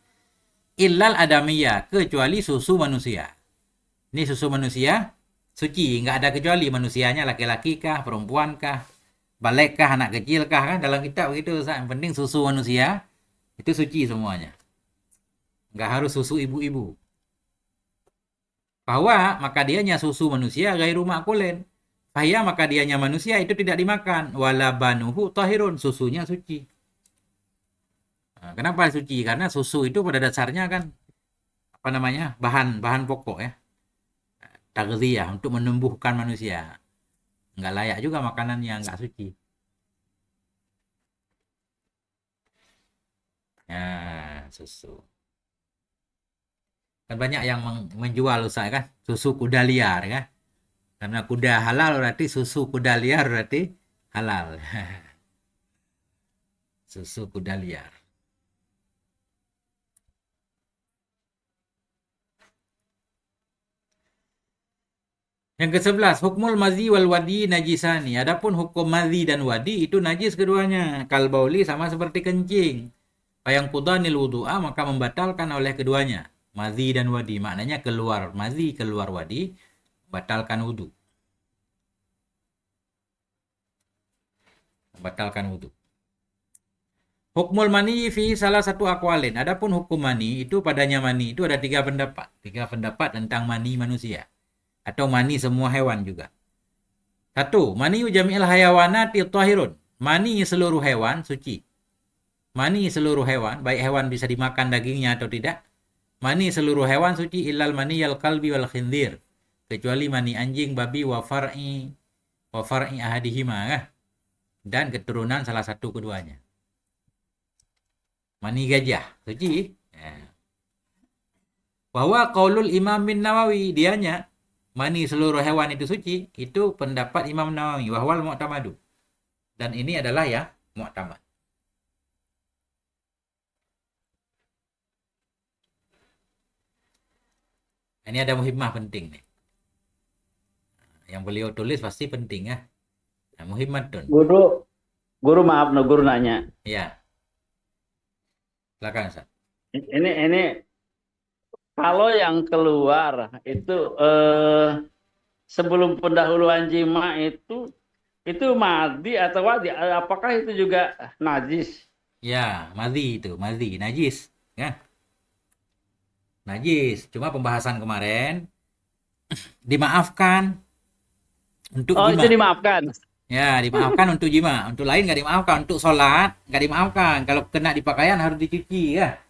Illal adamiyah, kecuali susu manusia. Ini susu manusia suci, nggak ada kecuali manusianya laki-laki kah, perempuan kah, balik kah, anak kecil kah, kan dalam kitab begitu. Yang penting susu manusia itu suci semuanya. Nggak harus susu ibu-ibu. Bahwa maka dianya susu manusia ghairu ma'kulin. Fahya maka dianya manusia itu tidak dimakan. Walabanuhu tahirun, susunya suci. Kenapa suci? Karena susu itu pada dasarnya kan bahan pokok ya. Tagziyah, untuk menumbuhkan manusia. Nggak layak juga makanan yang nggak suci. Susu. Kan banyak yang menjual Ustaz kan, susu kuda liar kan. Karena kuda halal berarti susu kuda liar berarti halal. Susu kuda liar. Yang ke-11, hukmul mazi wal wadi najisani. Adapun hukum mazi dan wadi itu najis keduanya. Kal bauli sama seperti kencing. Yang qudanil wudu'a, maka membatalkan oleh keduanya. Madhi dan wadi. Maknanya keluar madhi, keluar wadi, membatalkan wudu. Membatalkan wudu. Hukmul mani fi salah satu akwalin. Adapun hukum mani itu padanya mani itu ada 3 pendapat. 3 pendapat tentang mani manusia. Atau mani semua hewan juga. 1. Mani jami'il hayawanati tahirun. Mani seluruh hewan suci. Mani seluruh hewan, baik hewan bisa dimakan dagingnya atau tidak. Mani seluruh hewan suci illal mani yal kalbi wal khindir. Kecuali mani anjing, babi, wa far'i ahadihima. Dan keturunan salah satu keduanya. Mani gajah, suci. Bahwa qaulul Imam bin Nawawi, dianya mani seluruh hewan itu suci, itu pendapat Imam Nawawi, wahwal mu'tamadu. Dan ini adalah ya mu'tamad. Ini ada muhimmah penting nih. Yang beliau tulis pasti penting ya. Nah, muhimmatun. Guru maaf, no, guru nanya. Ya. Silakan, Ustaz. Ini kalau yang keluar itu sebelum pendahuluan jima itu madi atau wadi? Apakah itu juga najis? Ya, madhi, najis, ya. Najis. Cuma pembahasan kemarin dimaafkan untuk Oh, jima. itu dimaafkan. Ya, dimaafkan untuk jima. Untuk lain nggak dimaafkan. Untuk sholat nggak dimaafkan. Kalau kena di pakaian harus dicuci ya.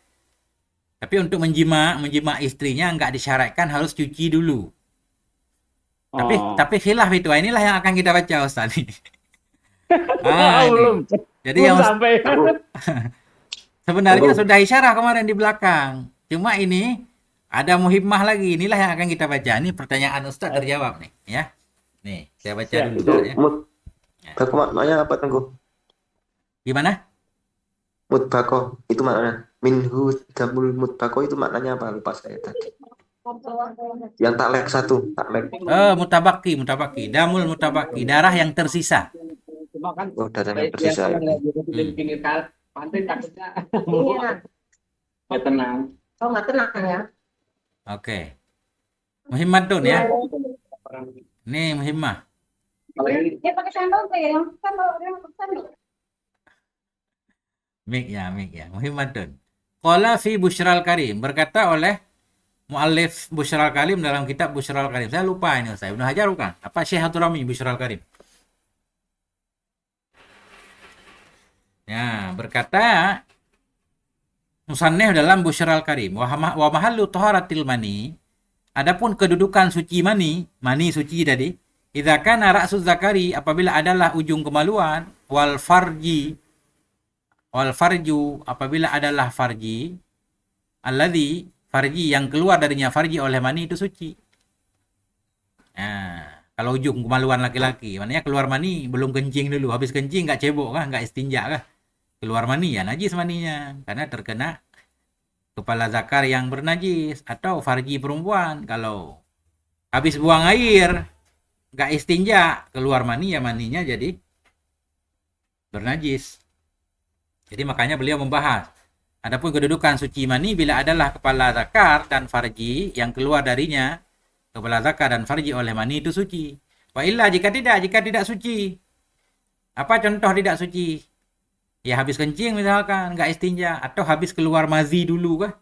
Tapi untuk menjima istrinya nggak disyaratkan harus cuci dulu. Tapi khilaf itu. Inilah yang akan kita baca Ustaz. Belum. Jadi Belum yang sampai. sebenarnya sudah isyarah kemarin di belakang. Cuma ini ada muhimmah lagi. Inilah yang akan kita baca. Ini pertanyaan Ustaz terjawab nih, ya. Nih, saya baca dulu Itu ya. mutbako maknanya apa, Tengku? Gimana? Mutbako itu maknanya minhu damul mutbako itu maknanya apa? Lupa saya tadi. Yang taklek 1, taklek. Mutabaki. Damul mutabaki, darah yang tersisa. Oh, darah yang tersisa. Pantai takutnya Nggak tenang. Oh, nggak tenang ya. Oke. Muhimmatun ya. Nih muhimmah. Dia pakai sandal tuh ya, yang sandal. Mik ya. Muhimmatun. Qala fi Busyral Karim, berkata oleh muallif Busyral Karim dalam kitab Busyral Karim. Saya lupa ini Ustaz. Ibnu Hajar bukan? Apa Syekh Haturami Busyral Karim? Ya, berkata musannif dalam Busyral Karim, wa mahallu taharatil mani, adapun kedudukan suci mani suci tadi, idza kana ra'su zakari, apabila adalah ujung kemaluan, wal farju, apabila adalah farji, alladhi, farji yang keluar darinya farji oleh mani itu suci. Nah, kalau ujung kemaluan laki-laki, maknanya keluar mani belum kencing dulu, habis kencing nggak cebok kah, nggak istinja kah? Keluar mani ya najis maninya karena terkena kepala zakar yang bernajis, atau farji perempuan kalau habis buang air nggak istinja keluar mani ya maninya jadi bernajis. Jadi makanya beliau membahas adapun kedudukan suci mani bila adalah kepala zakar dan farji yang keluar darinya, kepala zakar dan farji oleh mani itu suci. Wa illa jika tidak suci. Apa contoh tidak suci? Ya habis kencing misalkan nggak istinja, atau habis keluar mazi dulu kah?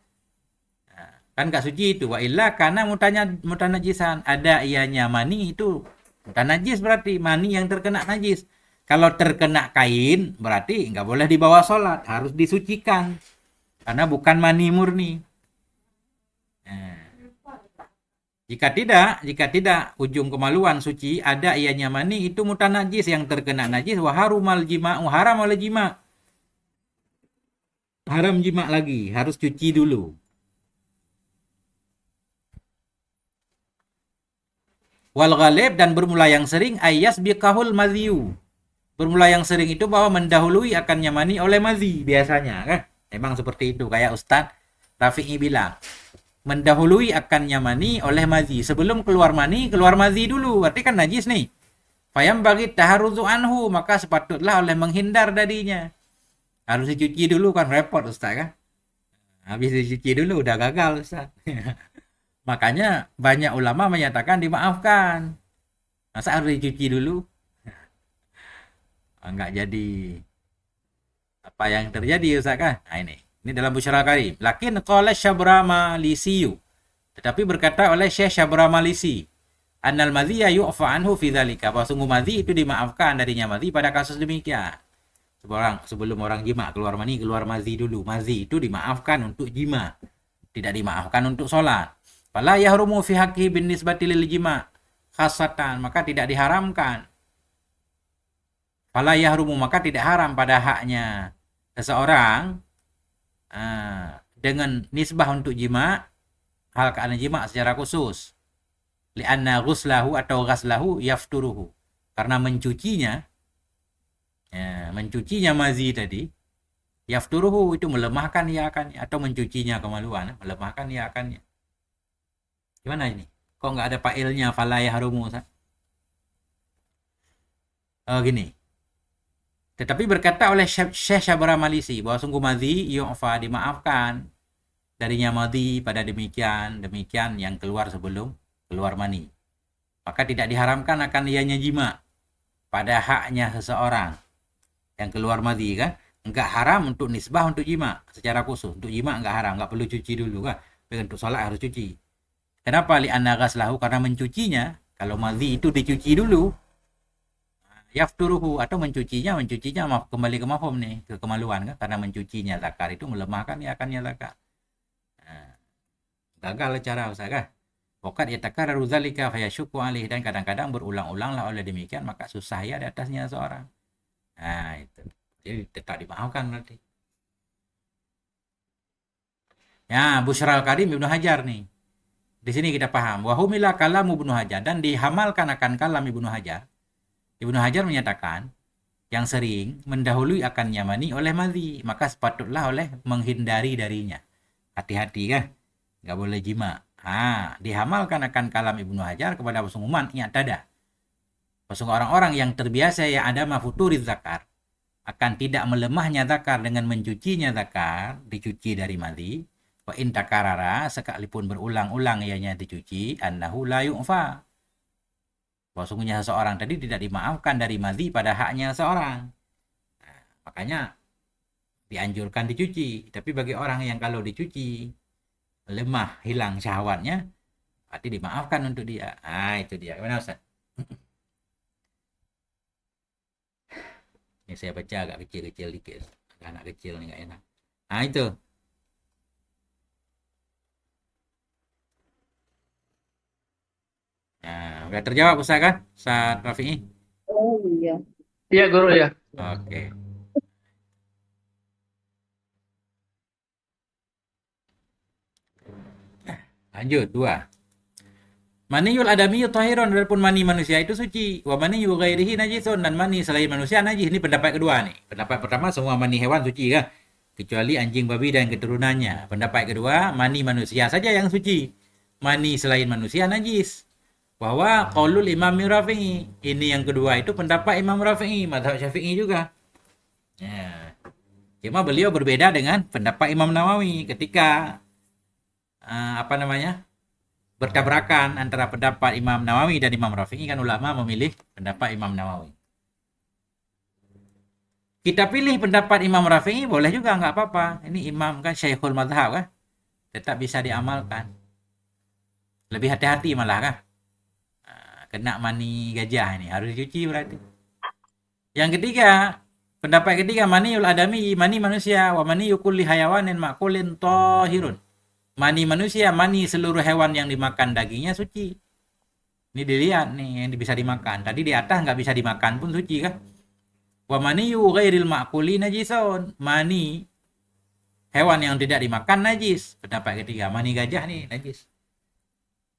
Nah, kan nggak suci itu. Wa illa karena mutanajisan, ada ianya mani itu mutanajis, berarti mani yang terkena najis. Kalau terkena kain berarti nggak boleh dibawa sholat, harus disucikan karena bukan mani murni. Nah, jika tidak ujung kemaluan suci, ada ianya mani itu mutanajis yang terkena najis, wa harumal jima'u, haram oleh jima'. Haram jima' lagi, harus cuci dulu. Wal ghalib, dan bermula yang sering, ayas biqahul madhiyu. Bermula yang sering itu bahwa mendahului akannya mani oleh madhi biasanya kan. Memang seperti itu, kayak Ustaz Rafi'i bilang. Mendahului akannya mani oleh madhi. Sebelum keluar madhi dulu, berarti kan najis nih. Fayam bagi taharuzu anhu, maka sepatutlah oleh menghindar darinya. Harus dicuci dulu kan, repot Ustaz kan. Habis dicuci dulu udah gagal Ustaz. Makanya banyak ulama menyatakan dimaafkan. Masa harus dicuci dulu? Enggak jadi apa yang terjadi Ustaz kan. Nah ini dalam Busyra Karim. Lakin qala Syabrama Lisiyu, tetapi berkata oleh Syekh Syabra Malisi, annal madhiya yu'fa anhu fi dzalika, bahwa sungguh madhi itu dimaafkan darinya madhi pada kasus demikian. Sebelum orang jima keluar mani, keluar madhi dulu. Madhi itu dimaafkan untuk jima, tidak dimaafkan untuk sholat. Fala yahrumu fi haqqi bin nisbati lil jima khasatan, maka tidak diharamkan. Fala yahrumu, maka tidak haram pada haknya seseorang dengan nisbah untuk jima, hal keadaan jima secara khusus. Li'anna ghuslahu atau ghaslahu yafturuhu, karena mencucinya mazi tadi, yafturuhu itu melemahkan iakannya, atau mencucinya kemaluan, melemahkan iakannya. Gimana ini? Kok nggak ada fa'ilnya fala yahrumu? Gini. Tetapi berkata oleh Syekh Syabra Malisi bahwa sungguh madhi yu'fa, dimaafkan darinya madhi pada demikian yang keluar sebelum keluar mani. Maka tidak diharamkan akan ianya jima pada haknya seseorang yang keluar madhi kan. Enggak haram untuk nisbah untuk jima secara khusus. Untuk jima enggak haram, enggak perlu cuci dulu kan. Tapi untuk sholat harus cuci. Kenapa? Li'anna ghaslahu, karena mencucinya, kalau madhi itu dicuci dulu, yafturuhu, atau mencucinya kembali ke mafhum nih, ke kemaluan kan, karena mencucinya zakar itu melemahkan iakannya zakar. Gagal cara Ustaz kan. Waqad yatakarraru dzalika fayashukku alih, dan kadang-kadang berulang-ulanglah oleh demikian maka susah ya di atasnya seorang. Nah itu. Jadi tetap dimaafkan berarti. Ya, Busyral Karim Ibnu Hajar nih. Di sini kita paham wa humila kalamu Ibnu Hajar, dan dihamalkan akan kalam Ibnu Hajar. Ibnu Hajar menyatakan yang sering mendahului akan nyamani oleh madhi, maka sepatutlah oleh menghindari darinya. Hati-hati kan, nggak boleh jima. Dihamalkan akan kalam Ibnu Hajar kepada uman i'tada, sungguh orang-orang yang terbiasa ya ada mafuturiz zakar, akan tidak melemahnya zakar dengan mencucinya zakar, dicuci dari madhi. Wa in takarara, sekalipun berulang-ulang ianya dicuci, annahu la yu'fa, bahwa sungguhnya seseorang tadi tidak dimaafkan dari madhi pada haknya seorang. Makanya dianjurkan dicuci. Tapi bagi orang yang kalau dicuci lemah, hilang syahwatnya, berarti dimaafkan untuk dia. Itu dia. Gimana Ustaz? Ini saya baca agak kecil-kecil dikit. Anak kecil nih nggak enak. Itu. Udah terjawab Ustaz kan? Ustaz Rafi'i? Oh iya. Iya guru ya. Oke. Lanjut, 2. Maniyul adamiyyu tahirun, adapun mani manusia itu suci. Wa maniyyu ghairihi najisun, dan mani selain manusia najis. Ini pendapat kedua nih. Pendapat pertama semua mani hewan suci kan? Kecuali anjing, babi dan keturunannya. Pendapat kedua, mani manusia saja yang suci. Mani selain manusia najis. Bahwa qaulul Imam Rafi'i. Ini yang kedua itu pendapat Imam Rafi'i, mazhab Syafi'i juga. Ya. Cuma beliau berbeda dengan pendapat Imam Nawawi ketika bertabrakan antara pendapat Imam Nawawi dan Imam Rafi'i, kan ulama memilih pendapat Imam Nawawi. Kita pilih pendapat Imam Rafi'i boleh juga, nggak apa-apa. Ini imam kan, syekhul mazhab kan, tetap bisa diamalkan. Lebih hati-hati malah kan. Kena mani gajah ini harus dicuci berarti. Yang ketiga, pendapat ketiga, maniul adami, mani manusia, wa mani kulli hayawanin makulin tahirun. Mani manusia, mani seluruh hewan yang dimakan dagingnya suci. Ini dilihat nih yang bisa dimakan. Tadi di atas nggak bisa dimakan pun suci kan. Wa maniyu ghairil ma'kuli najisun. Mani hewan yang tidak dimakan najis. Pendapat ketiga, mani gajah nih najis.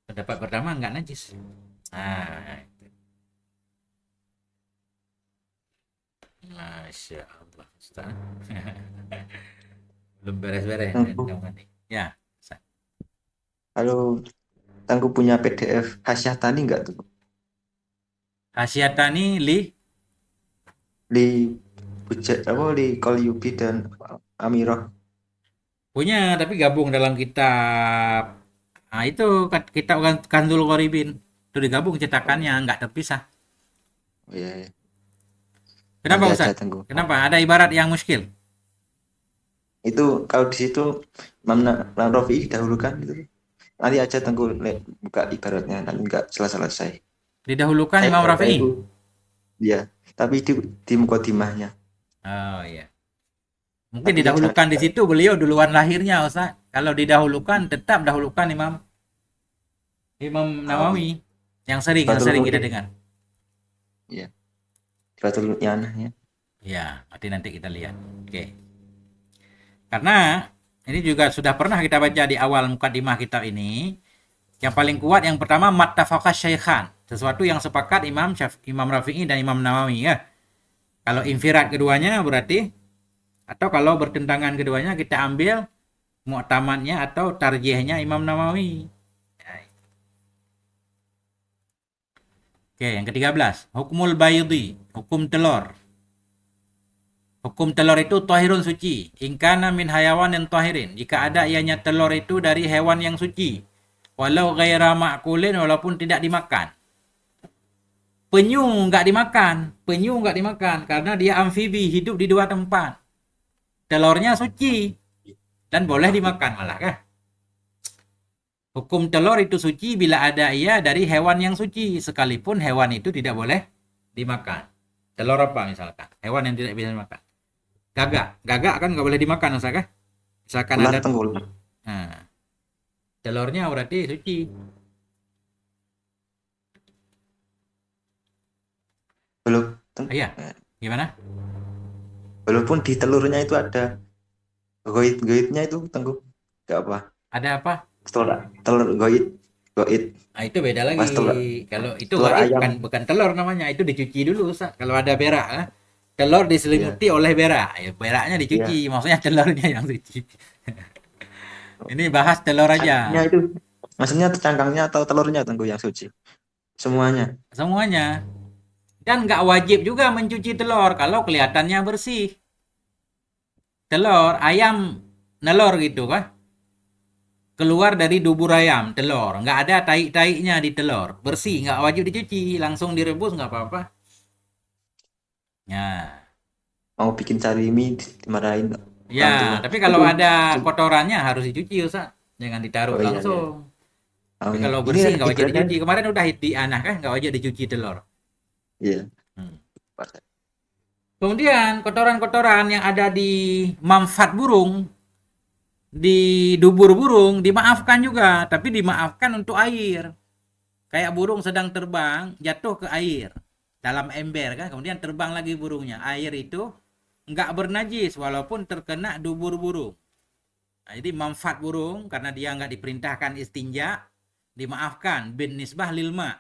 Pendapat pertama nggak najis. Masya Allah Ustaz. Belum beres-beres. Ya. Halo, Tangguh punya PDF Hasyiatani nggak tuh? Hasyiatani li Apa di Qalyubi dan Amirah. Punya, tapi gabung dalam kitab. Nah, itu kitab Kanzul Qoribin. Itu digabung Oh, cetakannya, nggak terpisah. oh iya, iya. Kenapa Nanti aja Ustaz? tunggu. Kenapa? Ada ibarat yang muskil? Itu kalau di situ Imam Rafi'i didahulukan gitu. Nanti aja tunggu buka ibaratnya, nanti nggak selesai. Didahulukan Saya Imam baca Rafi'i. itu, ya. Tapi di mukadimahnya. Oh iya. Mungkin Tapi jangan didahulukan di situ beliau duluan lahirnya Ustaz. Kalau didahulukan tetap dahulukan Imam Imam oh, Nawawi yang Fathul sering kita Mu'in. dengar. Ya, Fathul Yanah. Ya, nanti kita lihat. Oke. Karena ini juga sudah pernah kita baca di awal mukadimah kitab ini. Yang paling kuat yang pertama mattafaqa syaikhan, sesuatu yang sepakat Imam Rafi'i dan Imam Nawawi ya. Kalau infirad keduanya berarti atau kalau bertentangan keduanya kita ambil mu'tamadnya atau tarjihnya Imam Nawawi. Oke, yang ke-13, hukmul baydi, hukum telur. Hukum telur itu tahirun suci. Ingkana min hayawanin tahirin. Jika ada ianya telur itu dari hewan yang suci. Walau ghaira ma'kulin, walaupun tidak dimakan. Penyu nggak dimakan karena dia amfibi, hidup di dua tempat. Telurnya suci dan boleh dimakan malah kah? Hukum telur itu suci bila ada ia dari hewan yang suci, sekalipun hewan itu tidak boleh dimakan. Telur apa misalkan? Hewan yang tidak bisa dimakan. Gagak kan nggak boleh dimakan misalkan. Misalkan Ular ada, tenggul. nah, telurnya berarti suci. Belum, Oh, iya, gimana? walaupun di telurnya itu ada goit-goitnya itu tengku. Gak apa. Ada apa? Telur goit. Nah, itu beda lagi. Pas telur, Kalau itu telur gaib ayam. bukan telur namanya, itu dicuci dulu. Kalau ada berak, telur Iya, diselimuti oleh berak, ya, beraknya iya. dicuci, maksudnya telurnya yang suci. Ini bahas telur Maksudnya aja, itu, maksudnya cangkangnya atau telurnya tengku yang suci. Semuanya. semuanya. Dan nggak wajib juga mencuci telur kalau kelihatannya bersih. Telur, ayam nelor gitu kan, keluar dari dubur ayam, telur. Nggak ada taik-taiknya di telur, bersih, nggak wajib dicuci, langsung direbus nggak apa-apa. Ya. Mau bikin sarimi dimarahin orang tua. Ya, tapi kalau Itu, ada itu. kotorannya harus dicuci, Ustaz. Jangan ditaruh Oh iya, iya. langsung. Oh, Tapi iya. kalau Ini bersih ada nggak wajib ibaratnya. dicuci. Kemarin udah di anak kan nggak wajib dicuci telur. Iya. Hmm. Kemudian kotoran-kotoran yang ada di manfaat burung, di dubur burung dimaafkan juga, tapi dimaafkan untuk air. Kayak burung sedang terbang, jatuh ke air dalam ember kan, kemudian terbang lagi burungnya. Air itu nggak bernajis walaupun terkena dubur burung. Nah, jadi manfaat burung karena dia nggak diperintahkan istinja, dimaafkan bin nisbah lilma.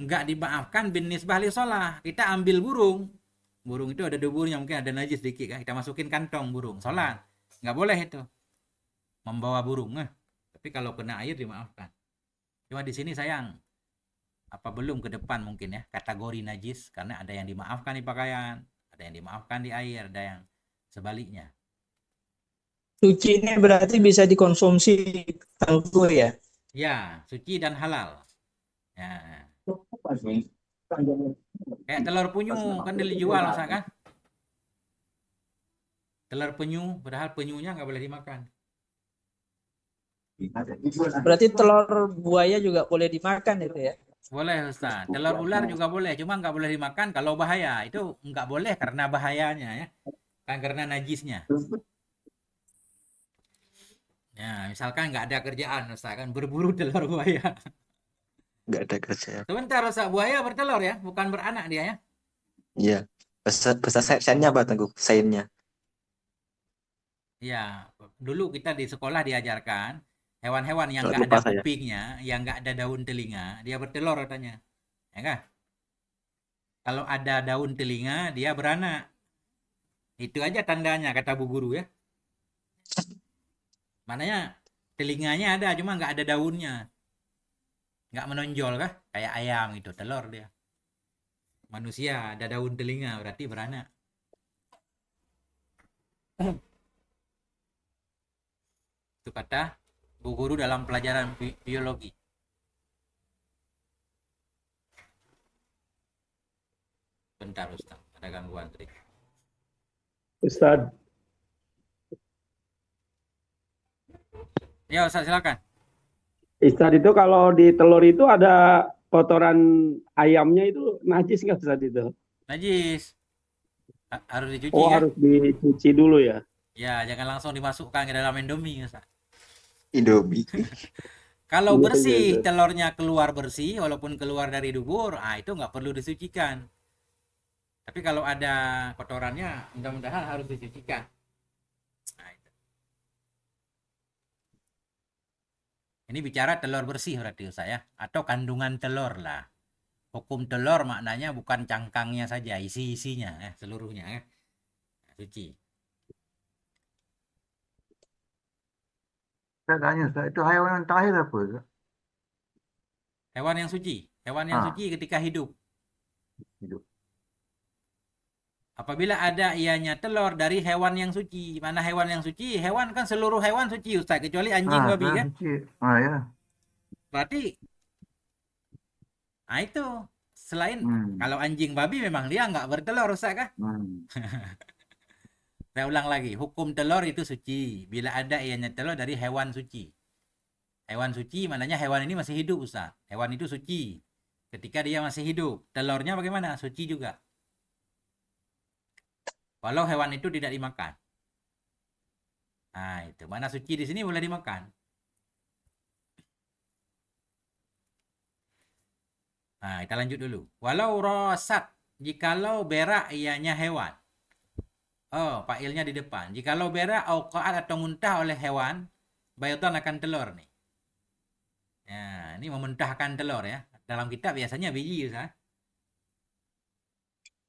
Nggak dimaafkan bin nisbah li sholah. Kita ambil burung. Burung itu ada duburnya, mungkin ada najis sedikit kan. Kita masukin kantong burung. Sholat. Nggak boleh itu. Membawa burung. Tapi kalau kena air dimaafkan. Cuma di sini sayang. Apa belum ke depan mungkin ya. Kategori najis. Karena ada yang dimaafkan di pakaian. Ada yang dimaafkan di air. Ada yang sebaliknya. Suci ini berarti bisa dikonsumsi tangguh ya. Ya, suci dan halal. Ya. Kayak telur penyu kan dijual masa kan? Telur penyu, padahal penyunya nggak boleh dimakan. Berarti telur buaya juga boleh dimakan itu ya. Boleh Ustaz. Telur ular juga boleh, cuma nggak boleh dimakan kalau bahaya. Itu nggak boleh karena bahayanya ya. Kan karena najisnya. Ya, misalkan nggak ada kerjaan Ustaz kan berburu telur buaya. Nggak ada kerja. Sebentar Ustaz, buaya bertelur ya, bukan beranak dia ya. Iya. Bahasa sainnya apa tengku? Sainnya. Ya, dulu kita di sekolah diajarkan hewan-hewan yang nggak Lupa ada saya. kupingnya, yang nggak ada daun telinga, dia bertelur katanya. Ya kan? Kalau ada daun telinga, dia beranak. Itu aja tandanya, kata bu guru ya. Maknanya telinganya ada, cuma nggak ada daunnya. Nggak menonjol kah? Kayak ayam itu, telur dia. Manusia ada daun telinga, berarti beranak. Itu kata Bu Guru dalam pelajaran biologi. Bentar Ustaz, ada gangguan tadi. Ustadz, Ya Ustaz silakan. Ustadz itu kalau di telur itu ada kotoran ayamnya itu najis nggak Ustadz itu? Najis. Harus dicuci Oh, kan? harus dicuci dulu ya. Ya, jangan langsung dimasukkan ke dalam Indomie Ustaz. Indomie. Kalau Iya, iya, bersih, iya. telurnya keluar bersih, walaupun keluar dari dubur, itu nggak perlu disucikan. Tapi kalau ada kotorannya, mudah-mudahan harus dicucikan. Nah, itu. Ini bicara telur bersih berarti Ustaz ya, atau kandungan telur lah. Hukum telur maknanya bukan cangkangnya saja, isi-isinya, seluruhnya, suci. Saya tanya, Ustaz, itu hewan yang tahir apa, Ustaz? Hewan yang suci, hewan yang Ah. suci ketika hidup. Hidup. Apabila ada ianya telur dari hewan yang suci. Mana hewan yang suci? Hewan kan seluruh hewan suci Ustaz, kecuali anjing babi Saya kan. suci. Ya. Berarti itu selain Hmm. kalau anjing babi memang dia nggak bertelur Ustaz kan. Hmm. Saya ulang lagi, hukum telur itu suci bila ada ianya telur dari hewan suci. Hewan suci maknanya hewan ini masih hidup Ustaz. Hewan itu suci ketika dia masih hidup. Telurnya bagaimana? Suci juga. Walau hewan itu tidak dimakan. Nah, itu mana suci di sini boleh dimakan. Nah, kita lanjut dulu. Walau rosat, jikalau berak ianya hewan. Oh, failnya di depan. Jikalau berak auqaat atau muntah oleh hewan, bayatan akan telur nih. Ya, ini memuntahkan telur ya. Dalam kitab biasanya biji Ustaz.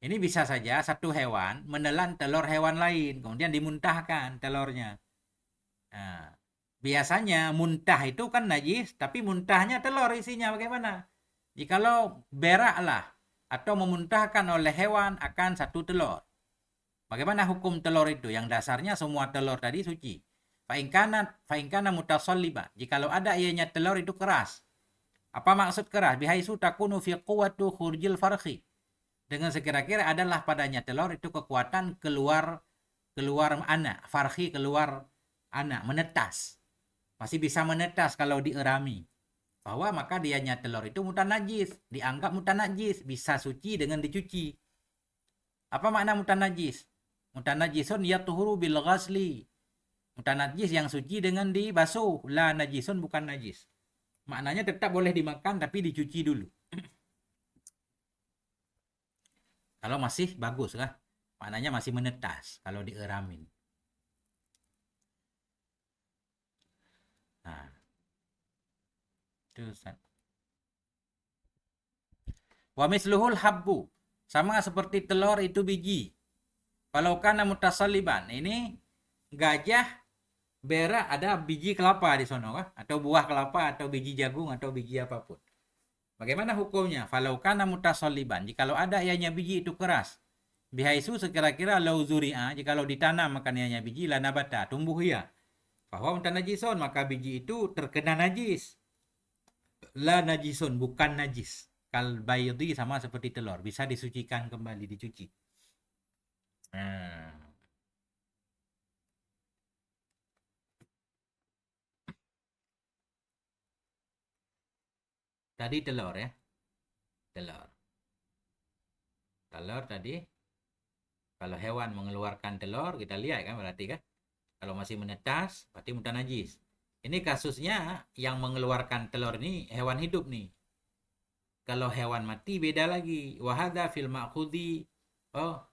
Ini bisa saja satu hewan menelan telur hewan lain, kemudian dimuntahkan telurnya. Nah, biasanya muntah itu kan najis, tapi muntahnya telur isinya bagaimana? Jikalau beraklah atau memuntahkan oleh hewan akan satu telur. Bagaimana hukum telur itu? Yang dasarnya semua telur tadi suci. Fainkana mutasalliba. Jikalau ada ianya telur itu keras. Apa maksud keras? Bihaisu takunu fi quwwatu khurjil farqi. Dengan sekira-kira adalah padanya telur itu kekuatan keluar anak, farqi keluar anak, menetas. Masih bisa menetas kalau dierami. Bahwa maka dianya telur itu mutanajis, dianggap mutanajis, bisa suci dengan dicuci. Apa makna mutanajis? Mutanajisun yatuhuru bil ghasli. Mutanajis yang suci dengan dibasuh, la najisun bukan najis. Maknanya tetap boleh dimakan tapi dicuci dulu. Kalau masih bagus lah, maknanya masih menetas kalau dieramin. Nah, itu Ustaz. Wa misluhul habbu, sama seperti telur itu biji. Kalau kana mutasalliban, ini gajah berak ada biji kelapa di sono kah? Atau buah kelapa atau biji jagung atau biji apapun. Bagaimana hukumnya? Falau kana mutasalliban, jikalau ada ianya biji itu keras. Bihaisu sekira-kira lau zuri'a, jikalau ditanam makan ianya biji la nabata, tumbuh ia. Bahwa mutanajison, maka biji itu terkena najis. La najisun, bukan najis. Kal baydi sama seperti telur, bisa disucikan kembali, dicuci. Nah. Tadi telur ya. Telur. Telur tadi. Kalau hewan mengeluarkan telur, kita lihat kan berarti kan. Kalau masih menetas, berarti mutanajis. Ini kasusnya yang mengeluarkan telur ini hewan hidup nih. Kalau hewan mati beda lagi. Wahada fil ma'khudhi. Oh.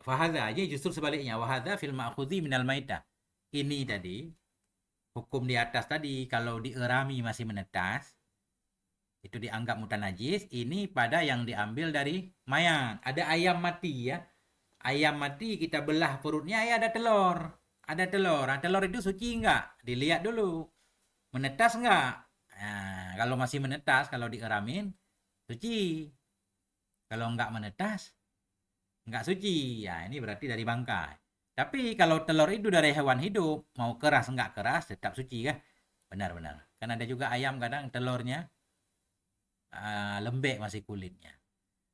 Fahada aja justru sebaliknya. Wahada fil ma'khudhi minal maitah. Ini tadi hukum di atas tadi kalau dierami masih menetas itu dianggap mutanajis. Ini pada yang diambil dari mayat. Ada ayam mati ya. Ayam mati kita belah perutnya ya ada telur. Ada telur. Nah, telur itu suci enggak? Dilihat dulu. Menetas enggak? Nah, kalau masih menetas kalau dieramin suci. Kalau enggak menetas nggak suci. Ya, ini berarti dari bangkai. Tapi kalau telur itu dari hewan hidup, mau keras nggak keras, tetap suci kan? Benar-benar. Kan ada juga ayam kadang telurnya lembek masih kulitnya.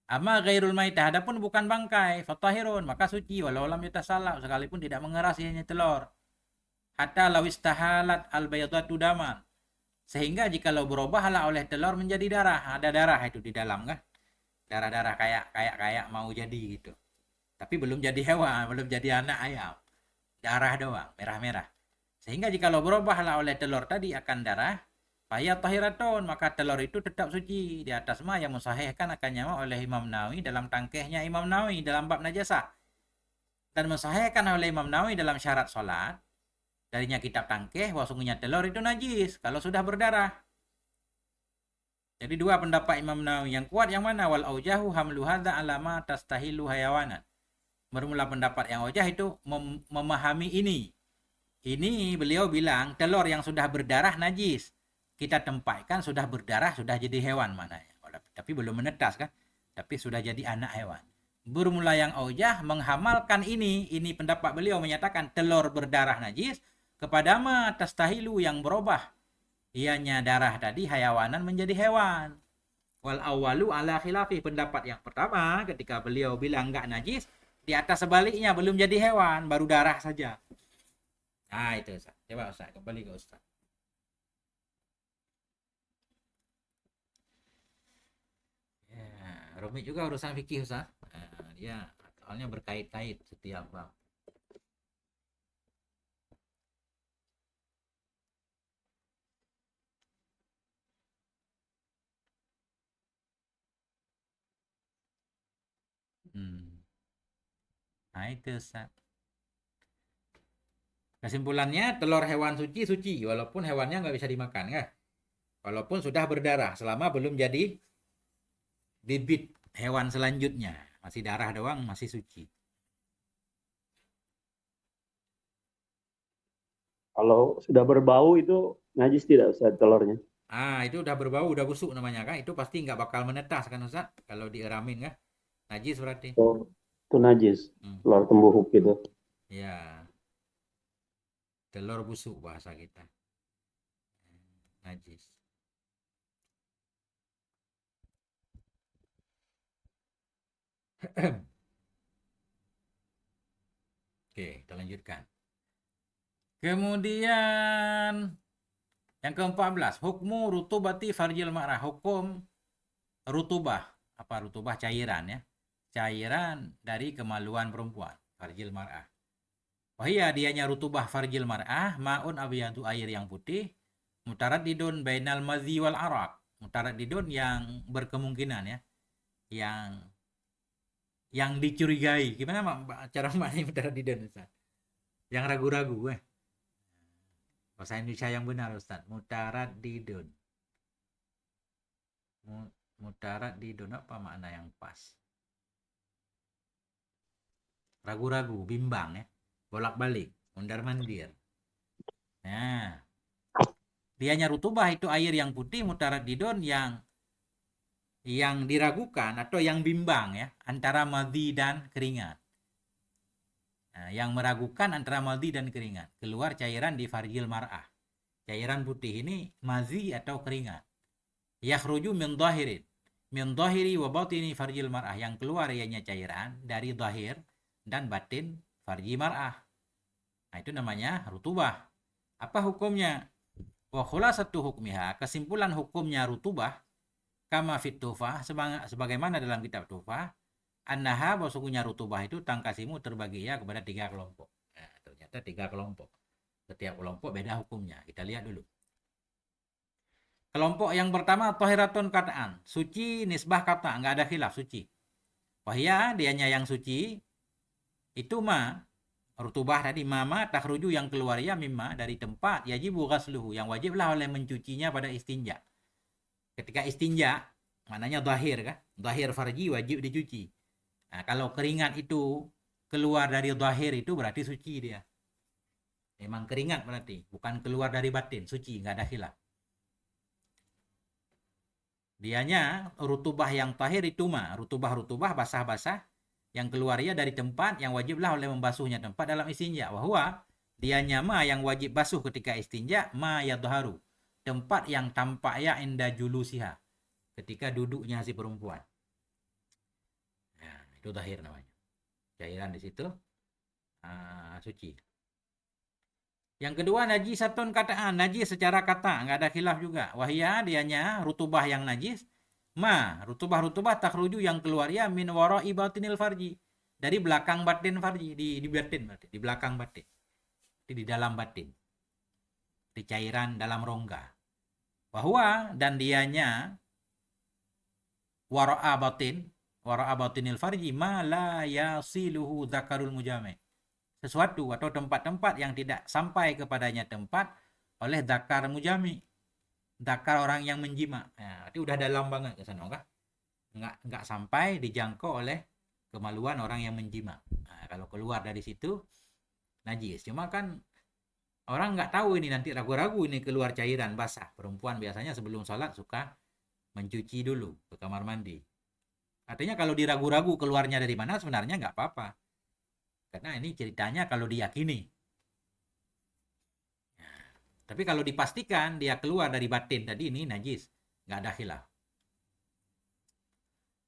Amma ghairul maitah, adapun bukan bangkai, fatahirun, maka suci walau lam yutasalab, sekalipun tidak mengeras ianya telur. Hatta law istahalat al baydatu daman. Sehingga jikalau berubahlah oleh telur menjadi darah, ada darah itu di dalam kan? Darah-darah kayak mau jadi gitu. Tapi belum jadi hewan, belum jadi anak ayam. Darah doang, merah-merah. Sehingga jikalau berubahlah oleh telur tadi akan darah, faya tahiratun, maka telur itu tetap suci. Di atas mah yang mensahihkan akannya oleh Imam Nawawi dalam tangkehnya Imam Nawawi dalam bab najasah. Dan mensahihkan oleh Imam Nawawi dalam syarat salat. Darinya kitab tangkeh bahwasanya telur itu najis kalau sudah berdarah. Jadi dua pendapat Imam Nawawi. Yang kuat yang mana? Wal aujahu hamlu hadza alama tastahilu hayawanan. Bermula pendapat yang aujah itu memahami ini. Ini beliau bilang telur yang sudah berdarah najis. Kita tempatkan sudah berdarah, sudah jadi hewan mananya. Tapi belum menetas kan? Tapi sudah jadi anak hewan. Bermula yang aujah menghamalkan ini pendapat beliau menyatakan telur berdarah najis kepada ma tastahilu yang berubah. Ianya darah tadi hayawanan menjadi hewan. Wal awalu ala khilafi, pendapat yang pertama ketika beliau bilang enggak najis, di atas sebaliknya belum jadi hewan, baru darah saja. Nah itu Ustaz. Coba Ustaz, kembali ke Ustaz. Ya, rumit juga urusan fikih Ustaz. Dia soalnya berkait-kait setiap bab. Nah itu Ustaz. Kesimpulannya telur hewan suci suci walaupun hewannya nggak bisa dimakan kan? Walaupun sudah berdarah selama belum jadi bibit hewan selanjutnya, masih darah doang masih suci. Kalau sudah berbau itu najis tidak Ustaz telurnya? Itu udah berbau, udah busuk namanya kan? Itu pasti nggak bakal menetas kan Ustaz? Kalau dieramin kan? Najis berarti. Oh, itu najis. Telur tembuhuk gitu. Ya. Telur busuk bahasa kita. Najis. Oke, kita lanjutkan. Kemudian yang ke-14, hukmu rutubati farjil mar'ah, hukum rutubah. Apa rutubah? Cairan ya. Cairan dari kemaluan perempuan, farjil mar'ah. Wahia dianya rutubah farjil mar'ah, ma'un abiyadu, air yang putih, mutaraddidun bainal madzi wal araq. Mutaraddidun yang berkemungkinan ya. Yang dicurigai. Gimana cara maknanya mutaraddidun Ustaz? Yang ragu-ragu bahasa Indonesia yang benar Ustaz. Mutaraddidun. Mutaraddidun apa makna yang pas? Ragu-ragu, bimbang ya. Bolak-balik, mondar-mandir. Nah, dianya rutubah itu air yang putih, mutaraddidun yang diragukan atau yang bimbang ya, antara madhi dan keringat. Nah, yang meragukan antara madhi dan keringat. Keluar cairan di farjil mar'ah. Cairan putih ini madhi atau keringat. Yakhruju min dhahirin. Min dhahiri wa batini farjil mar'ah. Yang keluar ianya cairan dari dhahir dan batin farji mar'ah. Nah, itu namanya rutubah. Apa hukumnya? Wa khulasatu hukmiha, kesimpulan hukumnya rutubah kama fit tufah, sebagaimana dalam kitab tufah, annaha, bahwasanya rutubah itu tangkasimu terbagi ya kepada 3 kelompok. Nah, ternyata 3 kelompok. Setiap kelompok beda hukumnya. Kita lihat dulu. Kelompok yang pertama tahiratun kata'an, suci nisbah kata, enggak ada khilaf, suci. Wahya dianya yang suci itu rutubah tadi mama takhruju yang keluar ya mimma dari tempat yajibu ghasluhu, yang wajiblah oleh mencucinya pada istinja. Ketika istinja maknanya zahir kan? Zahir farji wajib dicuci. Nah, kalau keringat itu keluar dari zahir itu berarti suci dia. Memang keringat berarti, bukan keluar dari batin, suci, enggak ada khilaf. Dianya rutubah yang tahir itu rutubah basah-basah yang keluar ia dari tempat yang wajiblah oleh membasuhnya tempat dalam istinja. Wahwa dianya ma yang wajib basuh ketika istinja ma yadharu, tempat yang tampak ya inda julusiha, ketika duduknya si perempuan. Nah, itu tahir namanya. Cairan di situ suci. Yang kedua najisatun kataan, najis secara kata, nggak ada khilaf juga. Wahya dianya rutubah yang najis, rutubah takhruju yang keluar ya min wara'i batinil farji, dari belakang batin farji, di batin berarti, di belakang batin. Di dalam batin. Di cairan dalam rongga. Bahwa dan dianya wara'a batinil farji ma la yasiluhu dzakarul mujami'. Sesuatu atau tempat-tempat yang tidak sampai kepadanya tempat oleh dzakar mujami, dzakar orang yang menjima. Nah, itu udah dalam banget ke sana, kah? Nggak sampai dijangkau oleh kemaluan orang yang menjima. Nah, kalau keluar dari situ najis. Cuma kan orang nggak tahu ini, nanti ragu-ragu ini keluar cairan basah. Perempuan biasanya sebelum sholat suka mencuci dulu ke kamar mandi. Artinya kalau diragu-ragu keluarnya dari mana sebenarnya nggak apa-apa. Karena ini ceritanya kalau diyakini. Nah, tapi kalau dipastikan dia keluar dari batin tadi ini najis, nggak ada khilaf.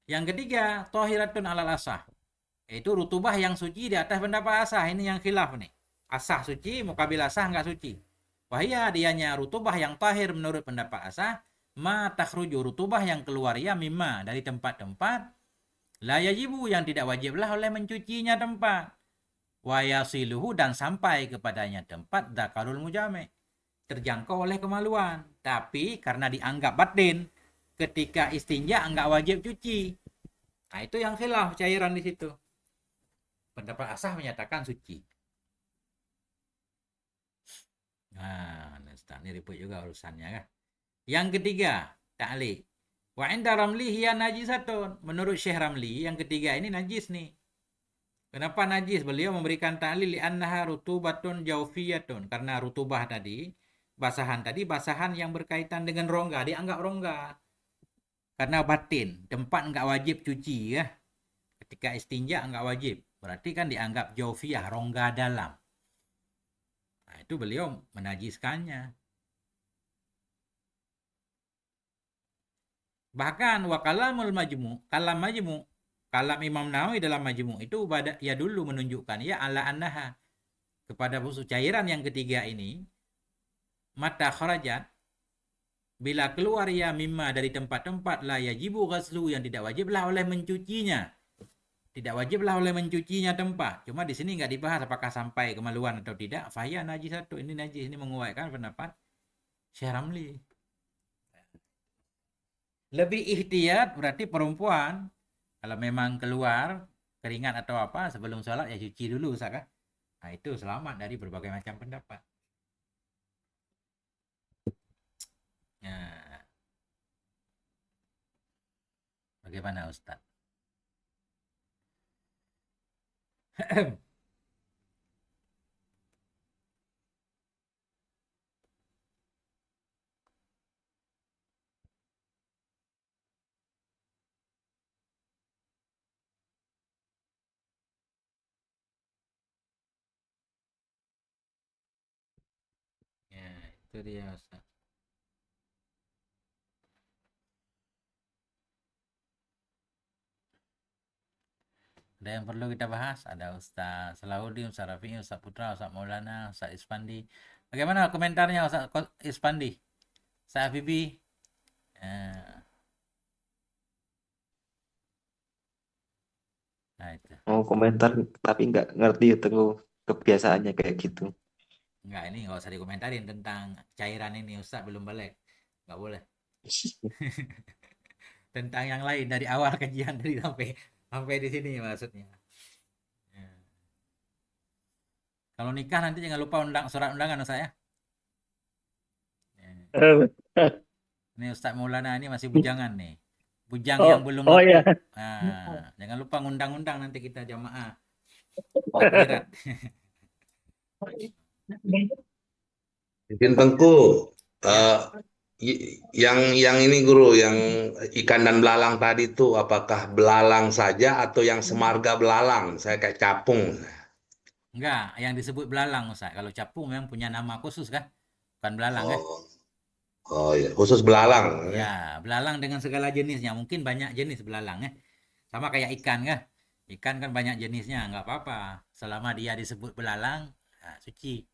Yang ketiga, tohiratun alal asah, yaitu rutubah yang suci di atas pendapat asah. Ini yang khilaf nih. Asah suci, mukabil asah nggak suci. Wahya dianya rutubah yang tahir menurut pendapat asah, ma takhruju, rutubah yang keluar ya mimma dari tempat-tempat la yajibu, yang tidak wajiblah oleh mencucinya tempat. Wa yasiluhu, dan sampai kepadanya tempat dzakarul mujami', terjangkau oleh kemaluan. Tapi karena dianggap batin, ketika istinja enggak wajib cuci. Nah, itu yang khilaf cairan di situ. Pendapat asah menyatakan suci. Nah, ini ribut juga urusannya kan. Yang ketiga, ta'liq. Wa inda Ramli hiya najisatun. Menurut Syekh Ramli, yang ketiga ini najis nih. Kenapa najis? Beliau memberikan ta'lil li'annaha rutubatun jawfiyatun. Karena rutubah tadi, basahan yang berkaitan dengan rongga, dianggap rongga. Karena batin, tempat enggak wajib cuci ya. Ketika istinja enggak wajib. Berarti kan dianggap jawfiyah, rongga dalam. Nah, itu beliau menajiskannya. Bahkan wa kalamul majmu', kalam Imam Nawawi dalam Majmu' itu ya dulu menunjukkan ya ala annaha, kepada busuk cairan yang ketiga ini, mata kharajat, bila keluar ya mimma dari tempat-tempat la yajibu ghaslu, yang tidak wajiblah oleh mencucinya. Tidak wajiblah oleh mencucinya tempat. Cuma di sini nggak dibahas apakah sampai kemaluan atau tidak. Fahya najisatu, ini najis, ini menguatkan pendapat Syekh Ramli. Lebih ihtiyat berarti perempuan kalau memang keluar keringat atau apa sebelum sholat ya cuci dulu, Ustaz. Nah, itu selamat dari berbagai macam pendapat. Nah, bagaimana Ustaz? Ya, itu dia Ustaz. Ada yang perlu kita bahas? Ada Ustaz Salahuddin, Ustaz Rafi'i, Ustaz Putra, Ustaz Maulana, Ustaz Ispandi. Bagaimana komentarnya Ustaz Ispandi? Ustaz Habibi? Nah, itu. Mau komentar tapi nggak ngerti itu kebiasaannya kayak gitu. Enggak, ini nggak usah dikomentarin tentang cairan ini, Ustaz belum balik. Nggak boleh. Tentang yang lain dari awal kajian dari sampai di sini maksudnya. Ya. Kalau nikah nanti jangan lupa surat undangan Ustaz ya. Ini Ustaz Maulana ini masih bujangan nih. Bujang yang belum laku. Iya. Nah, jangan lupa ngundang-undang nanti kita jamaah. Mungkin Tengku, Yang ini guru, yang ikan dan belalang tadi tuh apakah belalang saja atau yang semarga belalang? Saya kayak capung. Enggak, yang disebut belalang Ustaz. Kalau capung memang punya nama khusus kan? Bukan belalang kan? Oh, oh ya, khusus belalang. Ya, belalang dengan segala jenisnya. Mungkin banyak jenis belalang ya. Sama kayak ikan kan? Ikan kan banyak jenisnya, nggak apa-apa. Selama dia disebut belalang, nah, suci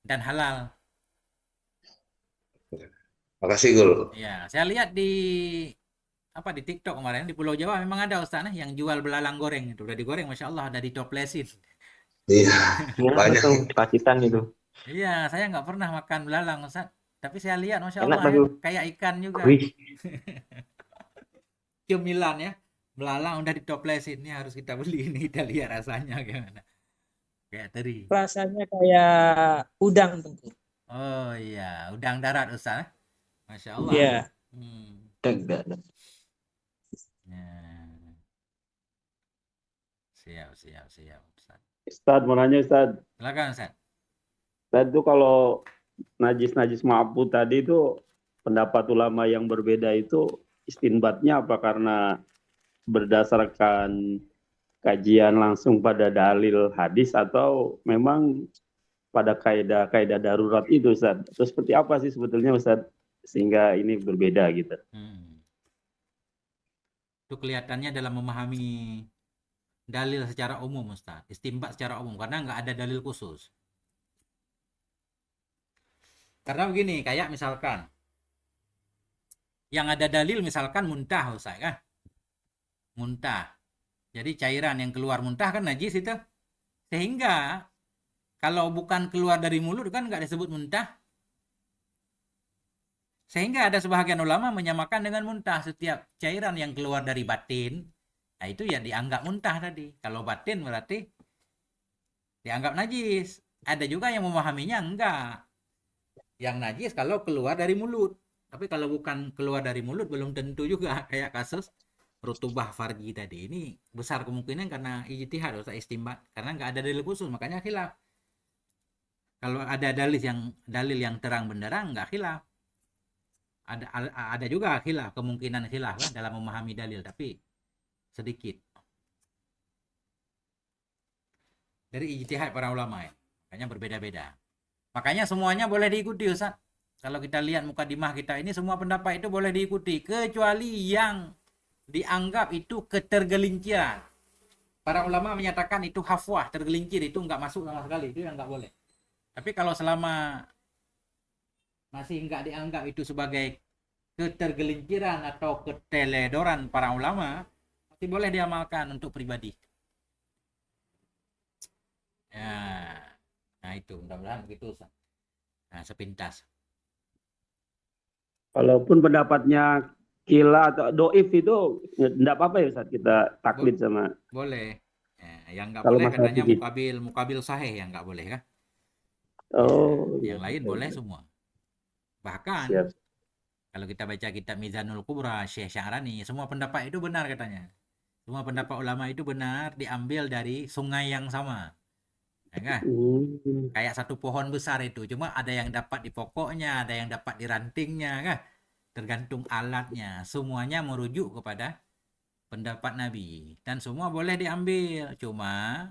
dan halal. Makasih guru. Ya, saya lihat di apa di TikTok kemarin di Pulau Jawa memang ada Ustaz yang jual belalang goreng itu udah digoreng, masya Allah, udah ditoplesin. Iya, Iya, banyak. betul, di Pacitan itu. Iya, saya nggak pernah makan belalang Ustaz, tapi saya lihat masya Enak Allah ya, tuh. kayak ikan juga. Wih, Cemilan ya, belalang udah ditoplesin, ini harus kita beli ini, kita lihat rasanya gimana. Kayak teri. Rasanya kayak udang tentu. Oh iya, udang darat Ustaz. Masya Allah. Iya. enggak. Ya. Siap Ustaz. Ustadz, mau nanya Ustadz. Silakan Ustaz. Ustadz itu kalau najis ma'bu tadi itu pendapat ulama yang berbeda itu istinbatnya apa karena berdasarkan kajian langsung pada dalil hadis atau memang pada kaidah darurat itu Ustaz? Terus seperti apa sih sebetulnya Ustaz sehingga ini berbeda gitu? Itu kelihatannya dalam memahami dalil secara umum Ustaz, istinbat secara umum karena nggak ada dalil khusus. Karena begini, kayak misalkan yang ada dalil misalkan muntah Ustaz kan? Muntah. Jadi cairan yang keluar muntah kan najis itu. Sehingga kalau bukan keluar dari mulut kan nggak disebut muntah. Sehingga ada sebahagian ulama menyamakan dengan muntah setiap cairan yang keluar dari batin. Nah itu ya dianggap muntah tadi. Kalau batin berarti dianggap najis. Ada juga yang memahaminya enggak. Yang najis kalau keluar dari mulut. Tapi kalau bukan keluar dari mulut belum tentu juga. Kayak kasus rutubah farji tadi. Ini besar kemungkinan karena ijtihad atau istimbat. Karena nggak ada dalil khusus. Makanya khilaf. Kalau ada dalil yang terang benderang nggak khilaf. Ada juga khilaf, kemungkinan khilaf kan dalam memahami dalil, tapi sedikit. Dari ijtihad para ulama ya. Makanya berbeda-beda. Makanya semuanya boleh diikuti Ustaz. Kalau kita lihat mukadimah kita ini semua pendapat itu boleh diikuti kecuali yang dianggap itu ketergelinciran. Para ulama menyatakan itu hafwah, tergelincir, itu nggak masuk sama sekali, itu yang nggak boleh. Tapi kalau selama masih nggak dianggap itu sebagai ketergelinciran atau keteledoran para ulama, masih boleh diamalkan untuk pribadi. Ya, nah itu mudah-mudahan begitu. Nah, sepintas. Walaupun pendapatnya kila atau doif itu enggak apa-apa ya Ustaz kita taklid sama. Boleh. Ya, yang nggak Kalau boleh masalah katanya fikih. mukabil sahih yang nggak boleh kan? Oh, Yang lain boleh semua. Bahkan siap. kalau kita baca kitab Mizanul Kubra Syekh Sya'rani, semua pendapat itu benar katanya. Semua pendapat ulama itu benar diambil dari sungai yang sama. Ya kan? Kayak satu pohon besar itu, cuma ada yang dapat di pokoknya, ada yang dapat di rantingnya kan? Tergantung alatnya. Semuanya merujuk kepada pendapat Nabi dan semua boleh diambil, cuma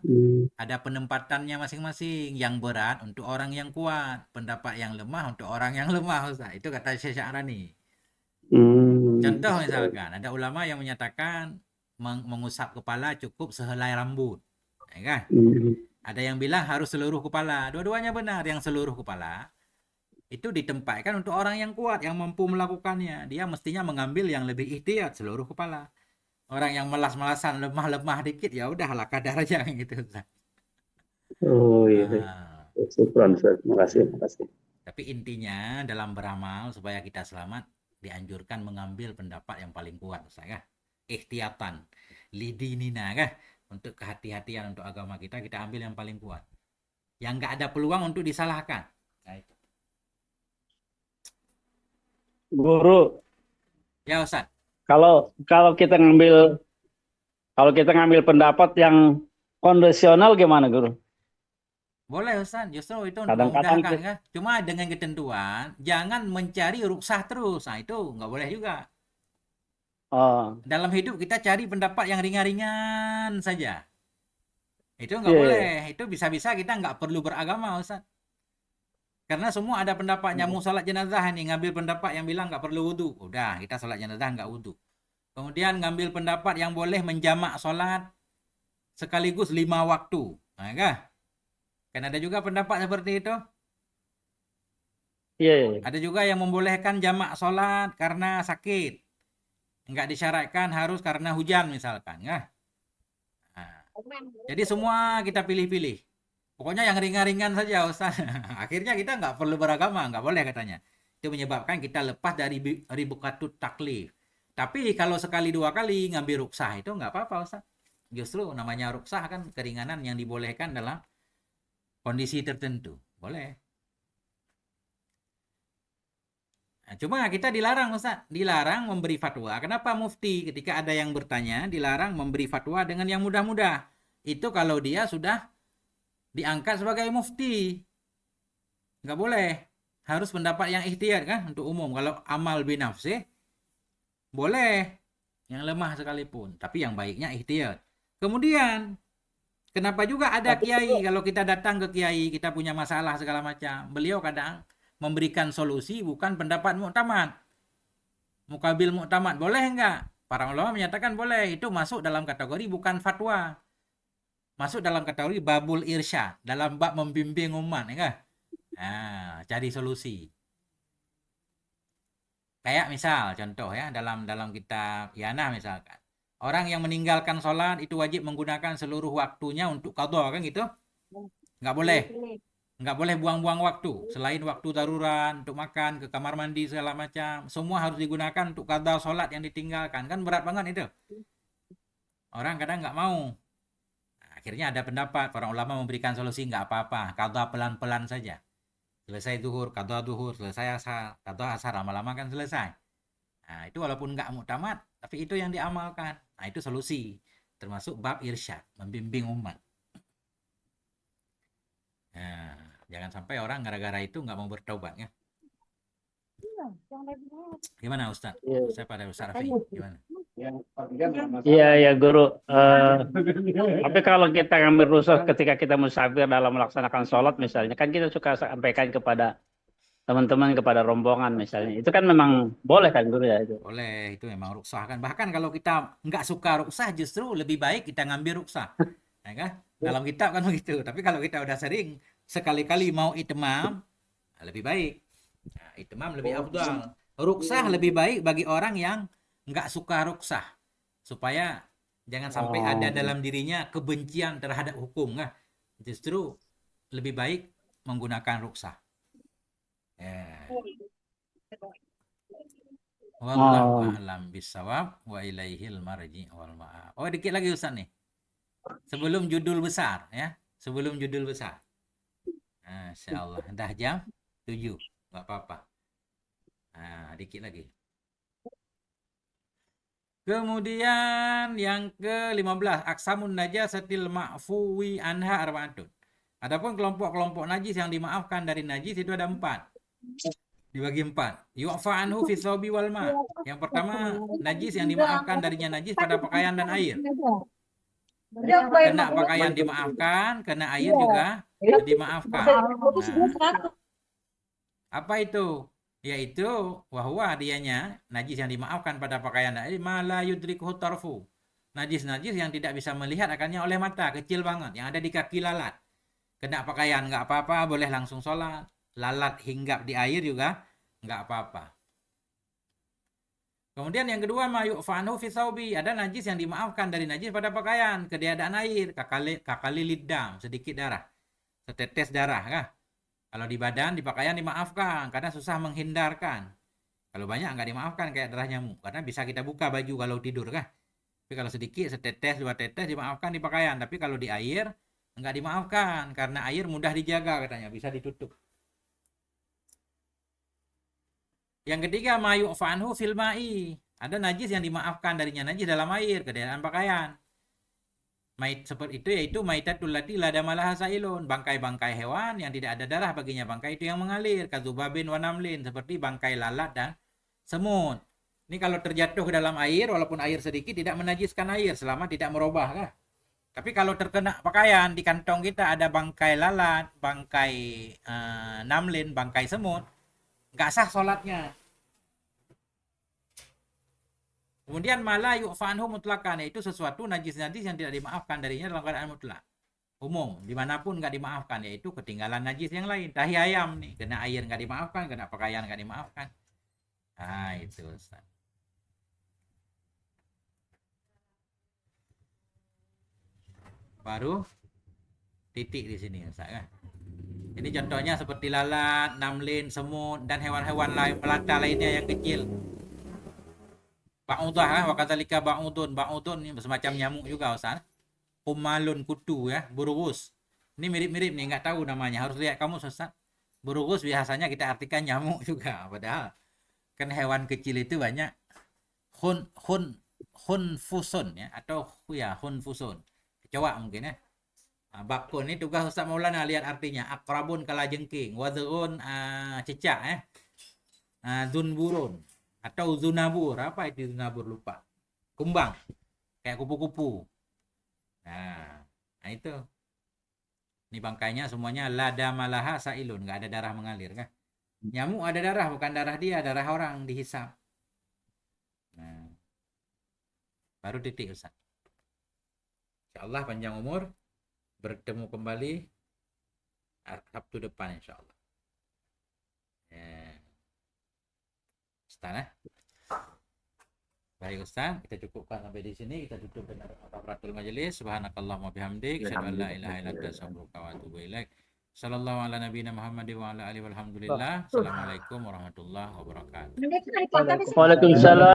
ada penempatannya masing-masing. Yang berat untuk orang yang kuat, pendapat yang lemah untuk orang yang lemah Ustaz. Itu kata Syekh Sya'rani. Contoh misalkan ada ulama yang menyatakan mengusap kepala cukup sehelai rambut, ya kan? Ada yang bilang harus seluruh kepala. Dua-duanya benar. Yang seluruh kepala itu ditempatkan untuk orang yang kuat, yang mampu melakukannya. Dia mestinya mengambil yang lebih ihtiyat seluruh kepala. Orang yang melas-malasan, lemah-lemah dikit, ya udahlah kadarnya gitu. Oh iya. Syukran Ustaz. Makasih. Tapi intinya dalam beramal supaya kita selamat dianjurkan mengambil pendapat yang paling kuat, Ustaz, kan? Ihtiyatan, lidinina, kan? Untuk kehati-hatian untuk agama kita ambil yang paling kuat. Yang nggak ada peluang untuk disalahkan. Nah, itu. Guru. Ya Ustaz. Kalau kita ngambil pendapat yang konvensional gimana Guru? Boleh Ustaz, justru itu untuk Kadang-kadang memudahkan kan. Cuma dengan ketentuan jangan mencari ruksah terus. Nah, itu nggak boleh juga. oh Dalam hidup kita cari pendapat yang ringan-ringan saja. Itu nggak iya iya. boleh. Itu bisa-bisa kita nggak perlu beragama Ustaz. Karena semua ada pendapatnya. Mau salat jenazah nih ngambil pendapat yang bilang nggak perlu wudhu. Udah, kita salat jenazah nggak wudhu. Kemudian ngambil pendapat yang boleh menjamak salat sekaligus 5 waktu. Nah, kah? Kan ada juga pendapat seperti itu. Iya iya. Ada juga yang membolehkan jamak salat karena sakit. Nggak disyaratkan harus karena hujan misalkan. Ya. Nah, jadi semua kita pilih-pilih. Pokoknya yang ringan-ringan saja Ustaz. Akhirnya kita nggak perlu beragama, nggak boleh katanya. Itu menyebabkan kita lepas dari ribukatut taklif. Tapi kalau sekali 2 kali ngambil ruksah itu nggak apa-apa Ustaz. Justru namanya ruksah kan keringanan yang dibolehkan dalam kondisi tertentu. Boleh. Nah, cuma kita dilarang Ustaz. Dilarang memberi fatwa. Kenapa mufti ketika ada yang bertanya dilarang memberi fatwa dengan yang mudah-mudah? Itu kalau dia sudah diangkat sebagai mufti. Nggak boleh. Harus pendapat yang ikhtiyar kan untuk umum. Kalau amal binafsih boleh. Yang lemah sekalipun. Tapi yang baiknya ikhtiyar. Kemudian kenapa juga ada kiai, kalau kita datang ke kiai, kita punya masalah segala macam. Beliau kadang memberikan solusi bukan pendapat muktamad. Mukabil muktamad, boleh enggak? Para ulama menyatakan boleh. Itu masuk dalam kategori bukan fatwa. Masuk dalam kategori babul irsyad. Dalam bab membimbing umat. Ya, nah, cari solusi. Kayak misal, contoh ya, dalam kitab Yana misalkan. Orang yang meninggalkan sholat itu wajib menggunakan seluruh waktunya untuk qadha kan gitu? Nggak boleh. Nggak boleh buang-buang waktu. Selain waktu darurat, untuk makan, ke kamar mandi, segala macam. Semua harus digunakan untuk qadha sholat yang ditinggalkan. Kan berat banget itu. Orang kadang nggak mau. Nah, akhirnya ada pendapat. Para ulama memberikan solusi nggak apa-apa. Qadha pelan-pelan saja. Selesai zuhur, qadha zuhur. Selesai asar. Qadha asar. Lama-lama kan selesai. Nah, itu walaupun nggak muktamad. Tapi itu yang diamalkan. Nah, itu solusi. Termasuk bab irsyad. Membimbing umat. Nah, jangan sampai orang gara-gara itu nggak mau bertaubat ya. Gimana Ustaz? Iya. Saya pada Ustaz Rafi. Gimana? Iya ya guru. Tapi kalau kita ngambil rukhsah ketika kita musafir dalam melaksanakan sholat misalnya, kan kita suka sampaikan kepada teman-teman, kepada rombongan misalnya. Itu kan memang boleh kan guru ya itu. Boleh, itu memang rukhsah kan. Bahkan kalau kita nggak suka rukhsah, justru lebih baik kita ngambil rukhsah. Ya kan? Dalam kitab kan begitu. Tapi kalau kita udah sering sekali-kali mau itmam, lebih baik. Nah, itmam lebih afdal. Rukhsah lebih baik bagi orang yang nggak suka rukhsah. Supaya jangan sampai ada dalam dirinya kebencian terhadap hukum. Nah, justru lebih baik menggunakan rukhsah. Wallahu a'lam bissawab wa ilaihil marji wal ma'ab. Oh, dikit lagi Ustaz nih. Sebelum judul besar ya. Sebelum judul besar. Insyaallah. Dah jam 7. Enggak apa-apa. Nah, dikit lagi. Kemudian yang ke-15, aksamun najasatil ma'fuwi anha arba'atun. Adapun kelompok-kelompok najis yang dimaafkan dari najis itu ada 4. Dibagi 4. Yu'fa anhu fi thawbi wal ma. Yang pertama, najis yang dimaafkan darinya najis pada pakaian dan air. Kena pakaian dimaafkan, kena air juga dimaafkan. Nah, apa itu? Yaitu wahwa dianya najis yang dimaafkan pada pakaian dan air mala yudrikuhu tarfu. Najis-najis yang tidak bisa melihat akannya oleh mata, kecil banget, yang ada di kaki lalat. Kena pakaian nggak apa-apa, boleh langsung sholat. Lalat hinggap di air juga nggak apa-apa. Kemudian yang kedua, mayu'fa'anhu fi thawbi. Ada najis yang dimaafkan dari najis pada pakaian, ketiadaan air, kakali lidam, sedikit darah, setetes darah kah? Kalau di badan, di pakaian dimaafkan karena susah menghindarkan. Kalau banyak nggak dimaafkan kayak darah nyamuk, karena bisa kita buka baju kalau tidur kah? Tapi kalau sedikit, setetes, 2 tetes dimaafkan di pakaian. Tapi kalau di air nggak dimaafkan karena air mudah dijaga katanya, bisa ditutup. Yang ketiga, mayu'fanhu fil ma'i. Ada najis yang dimaafkan darinya najis dalam air, keadaan pakaian. Mait seperti itu yaitu maitatul lati la damalaha sailun, bangkai-bangkai hewan yang tidak ada darah baginya, bangkai itu yang mengalir, kadzubabin wa namlin, seperti bangkai lalat dan semut. Ini kalau terjatuh ke dalam air, walaupun air sedikit tidak menajiskan air selama tidak merubah kan. Tapi kalau terkena pakaian, di kantong kita ada bangkai lalat, bangkai namlin, bangkai semut, nggak sah sholatnya. Kemudian malah yu'fanhu mutlakan, yaitu sesuatu najis-najis yang tidak dimaafkan darinya dalam keadaan mutlak. Umum, dimanapun nggak dimaafkan, yaitu ketinggalan najis yang lain. Tahi ayam nih, kena air nggak dimaafkan, kena pakaian nggak dimaafkan. Nah, itu Ustaz. Baru titik di sini Ustaz kan. Ini contohnya seperti lalat, namlin, semut, dan hewan-hewan lain melata lainnya yang kecil. Ba'udah kan, wa kadzalika ba'udun. Ba'udun ini semacam nyamuk juga Ustaz. Kumalun, kutu ya, burugus. Ini mirip-mirip nih, nggak tahu namanya. Harus lihat kamu Ustaz. Burugus biasanya kita artikan nyamuk juga, padahal kan hewan kecil itu banyak. Hunfusun ya, atau ya hunfusun. Kecoa mungkin ya. Bakun ini tugas Ustaz Maulana, lihat artinya. Akrabun kalajengking, wadhun cecak ya. Zunburun atau zunabur. Apa itu zunabur, lupa. Kumbang. Kayak kupu-kupu. Nah itu. Ini bangkainya semuanya lada malaha sailun, nggak ada darah mengalir kan. Nyamuk ada darah, bukan darah dia, darah orang dihisap. Nah, baru titik Ustaz. Insyaallah panjang umur, bertemu kembali Sabtu depan insyaallah. Ustaz. Baik Ustaz, kita cukupkan sampai di sini. Kita tutup dengan kafaratul majelis. Subhanakallahumma bihamdik, asyhadu an la ilaha illa anta, astaghfiruka wa atubu ilaik. Sallallahu ala nabiyina Muhammad wa ala alihi walhamdulillah. Assalamualaikum warahmatullahi wabarakatuh. Waalaikumsalam.